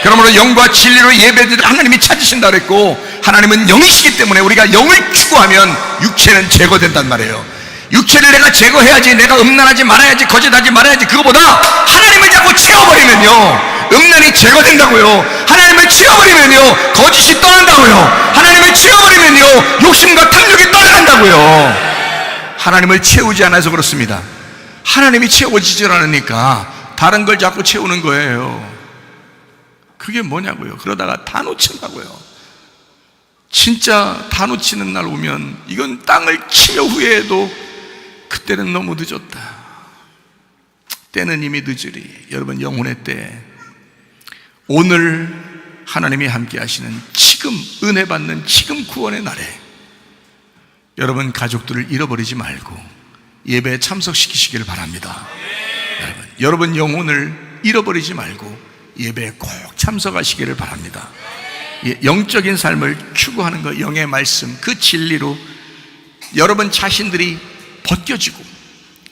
그러므로 영과 진리로 예배드리는 하나님이 찾으신다 그랬고, 하나님은 영이시기 때문에 우리가 영을 추구하면 육체는 제거된단 말이에요. 육체를 내가 제거해야지, 내가 음란하지 말아야지, 거짓하지 말아야지, 그거보다 하나님을 자꾸 채워버리면요, 음란이 제거된다고요. 하나님을 채워버리면요, 거짓이 떠난다고요. 하나님을 채워버리면요, 욕심과 탐욕이 떠나간다고요. 하나님을 채우지 않아서 그렇습니다. 하나님이 채워지질 않으니까 다른 걸 자꾸 채우는 거예요. 그게 뭐냐고요. 그러다가 다 놓친다고요. 진짜 다 놓치는 날 오면 이건 땅을 치며 후회해도 그때는 너무 늦었다. 때는 이미 늦으리. 여러분, 영혼의 때, 오늘 하나님이 함께 하시는 지금 은혜 받는 지금 구원의 날에 여러분 가족들을 잃어버리지 말고 예배에 참석시키시기를 바랍니다. 여러분 영혼을 잃어버리지 말고 예배에 꼭 참석하시기를 바랍니다. 영적인 삶을 추구하는 것, 영의 말씀, 그 진리로 여러분 자신들이 벗겨지고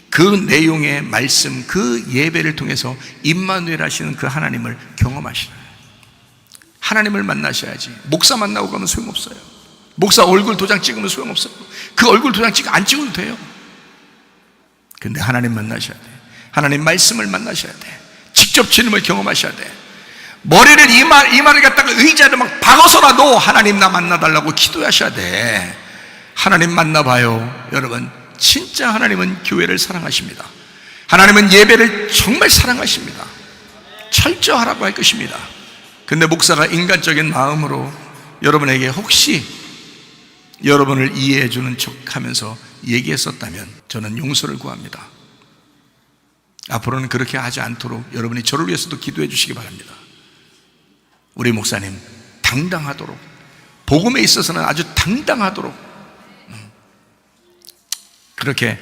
그 내용의 말씀, 그 예배를 통해서 임마누엘 하시는 그 하나님을 경험하시는, 하나님을 만나셔야지. 목사 만나고 가면 소용없어요. 목사 얼굴 도장 찍으면 소용없어요. 그 얼굴 도장 안 찍어도 돼요. 근데 하나님 만나셔야 돼. 하나님 말씀을 만나셔야 돼. 직접 주님을 경험하셔야 돼. 머리를 이마를 갖다가 의자를 막 박아서라도 하나님 나 만나달라고 기도하셔야 돼. 하나님 만나봐요. 여러분, 진짜 하나님은 교회를 사랑하십니다. 하나님은 예배를 정말 사랑하십니다. 철저하라고 할 것입니다. 근데 목사가 인간적인 마음으로 여러분에게 혹시 여러분을 이해해 주는 척 하면서 얘기했었다면 저는 용서를 구합니다. 앞으로는 그렇게 하지 않도록 여러분이 저를 위해서도 기도해 주시기 바랍니다. 우리 목사님 당당하도록, 복음에 있어서는 아주 당당하도록 그렇게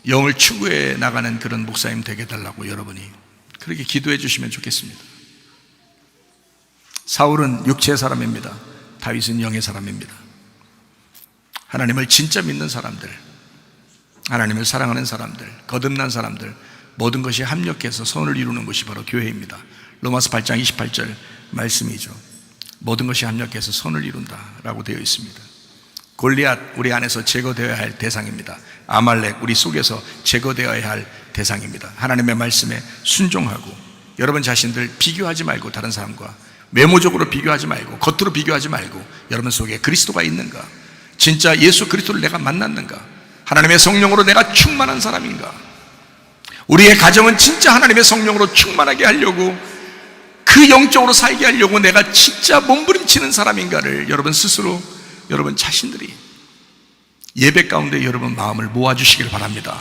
영을 추구해 나가는 그런 목사님 되게 해달라고 여러분이 그렇게 기도해 주시면 좋겠습니다. 사울은 육체의 사람입니다. 다윗은 영의 사람입니다. 하나님을 진짜 믿는 사람들, 하나님을 사랑하는 사람들, 거듭난 사람들, 모든 것이 합력해서 선을 이루는 것이 바로 교회입니다. 로마서 8장 28절 말씀이죠. 모든 것이 합력해서 선을 이룬다라고 되어 있습니다. 골리앗 우리 안에서 제거되어야 할 대상입니다. 아말렉 우리 속에서 제거되어야 할 대상입니다. 하나님의 말씀에 순종하고 여러분 자신들 비교하지 말고, 다른 사람과 외모적으로 비교하지 말고, 겉으로 비교하지 말고, 여러분 속에 그리스도가 있는가, 진짜 예수 그리스도를 내가 만났는가, 하나님의 성령으로 내가 충만한 사람인가, 우리의 가정은 진짜 하나님의 성령으로 충만하게 하려고, 그 영적으로 살게 하려고 내가 진짜 몸부림치는 사람인가를 여러분 스스로, 여러분 자신들이 예배 가운데 여러분 마음을 모아주시길 바랍니다.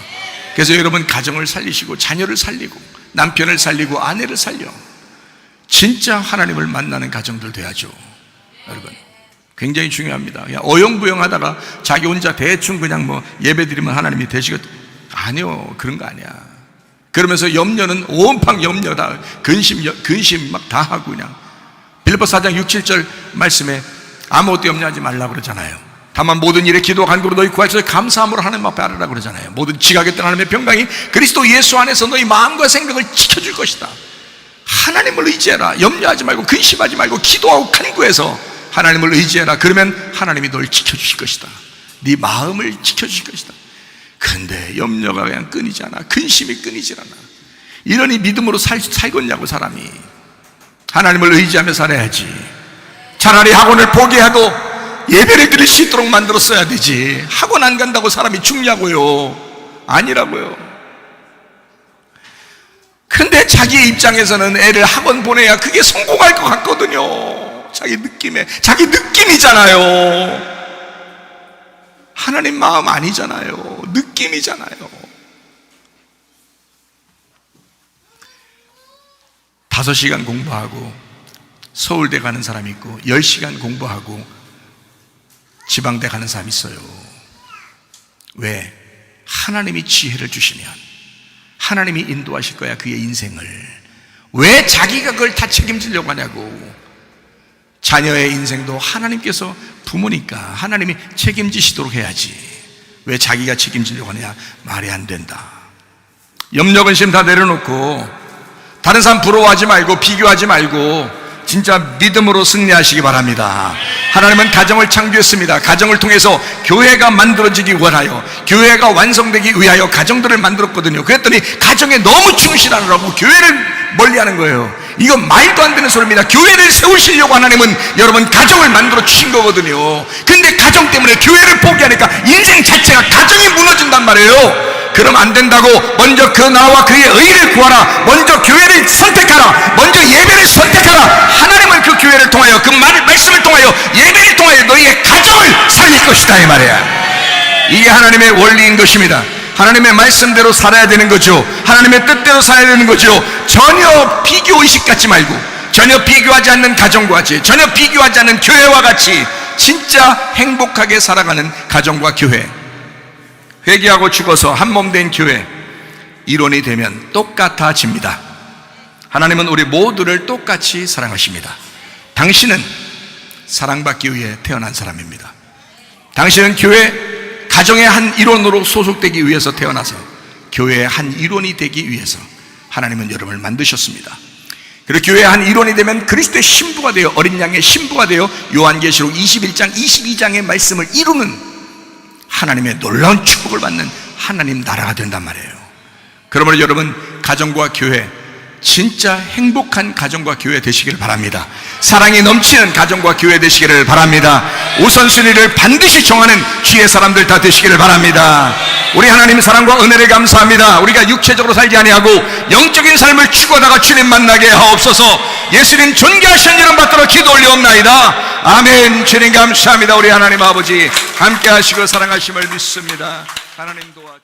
그래서 여러분 가정을 살리시고 자녀를 살리고 남편을 살리고 아내를 살려 진짜 하나님을 만나는 가정들 돼야죠. 여러분 굉장히 중요합니다. 그냥 어영부영하다가 자기 혼자 대충 그냥 뭐 예배 드리면 하나님이 되시겠다, 아니요, 그런 거 아니야. 그러면서 염려는 온팡 염려다, 근심 막 다 하고 그냥. 빌립보서 4장 6, 7절 말씀에 아무것도 염려하지 말라고 그러잖아요. 다만 모든 일에 기도와 간구로 너희 구하시되 감사함으로 하나님 앞에 아뢰라고 그러잖아요. 모든 지각했던 하나님의 평강이 그리스도 예수 안에서 너희 마음과 생각을 지켜줄 것이다. 하나님을 의지해라. 염려하지 말고 근심하지 말고 기도하고 간구해서 하나님을 의지해라. 그러면 하나님이 널 지켜주실 것이다. 네 마음을 지켜주실 것이다. 근데 염려가 그냥 끊이지 않아. 근심이 끊이질 않아. 이러니 믿음으로 살겠냐고. 사람이 하나님을 의지하며 살아야지. 차라리 학원을 포기해도 예배를 드릴 수 있도록 만들었어야 되지. 학원 안 간다고 사람이 죽냐고요. 아니라고요. 근데 자기 입장에서는 애를 학원 보내야 그게 성공할 것 같거든요. 자기 느낌이잖아요. 하나님 마음 아니잖아요. 느낌이잖아요. 5시간 공부하고 서울대 가는 사람이 있고 10시간 공부하고 지방대 가는 사람이 있어요. 왜? 하나님이 지혜를 주시면 하나님이 인도하실 거야, 그의 인생을. 왜 자기가 그걸 다 책임지려고 하냐고. 자녀의 인생도 하나님께서 부모니까 하나님이 책임지시도록 해야지. 왜 자기가 책임지려고 하냐? 말이 안 된다. 염려 근심 다 내려놓고 다른 사람 부러워하지 말고 비교하지 말고 진짜 믿음으로 승리하시기 바랍니다. 하나님은 가정을 창조했습니다. 가정을 통해서 교회가 만들어지기 원하여, 교회가 완성되기 위하여 가정들을 만들었거든요. 그랬더니 가정에 너무 충실하느라고 교회를 멀리하는 거예요. 이건 말도 안 되는 소리입니다. 교회를 세우시려고 하나님은 여러분 가정을 만들어 주신 거거든요. 근데 가정 때문에 교회를 포기하니까 인생 자체가 가정이 무너진단 말이에요. 그럼 안 된다고 먼저 그 나와 그의 의를 구하라. 먼저 교회를 선택하라. 먼저 예배를 선택하라. 하나님은 그 교회를 통하여, 그 말씀을 통하여, 예배를 통하여 너희의 가정을 살릴 것이다 이 말이야. 이게 하나님의 원리인 것입니다. 하나님의 말씀대로 살아야 되는 거죠. 하나님의 뜻대로 살아야 되는 거죠. 전혀 비교의식 갖지 말고, 전혀 비교하지 않는 가정과 같이, 전혀 비교하지 않는 교회와 같이 진짜 행복하게 살아가는 가정과 교회, 회개하고 죽어서 한 몸 된 교회, 이론이 되면 똑같아집니다. 하나님은 우리 모두를 똑같이 사랑하십니다. 당신은 사랑받기 위해 태어난 사람입니다. 당신은 교회, 가정의 한 일원으로 소속되기 위해서 태어나서 교회의 한 일원이 되기 위해서 하나님은 여러분을 만드셨습니다. 그리고 교회의 한 일원이 되면 그리스도의 신부가 되어, 어린 양의 신부가 되어 요한계시록 21장 22장의 말씀을 이루는 하나님의 놀라운 축복을 받는 하나님 나라가 된단 말이에요. 그러므로 여러분, 가정과 교회, 진짜 행복한 가정과 교회 되시기를 바랍니다. 사랑이 넘치는 가정과 교회 되시기를 바랍니다. 우선순위를 반드시 정하는 주의 사람들 다 되시기를 바랍니다. 우리 하나님 사랑과 은혜를 감사합니다. 우리가 육체적으로 살지 아니하고 영적인 삶을 추구하다가 주님 만나게 하옵소서. 예수님 존귀하신 이름 받들어 기도 올리옵나이다. 아멘. 주님 감사합니다. 우리 하나님 아버지 함께 하시고 사랑하심을 믿습니다. 하나님 도와주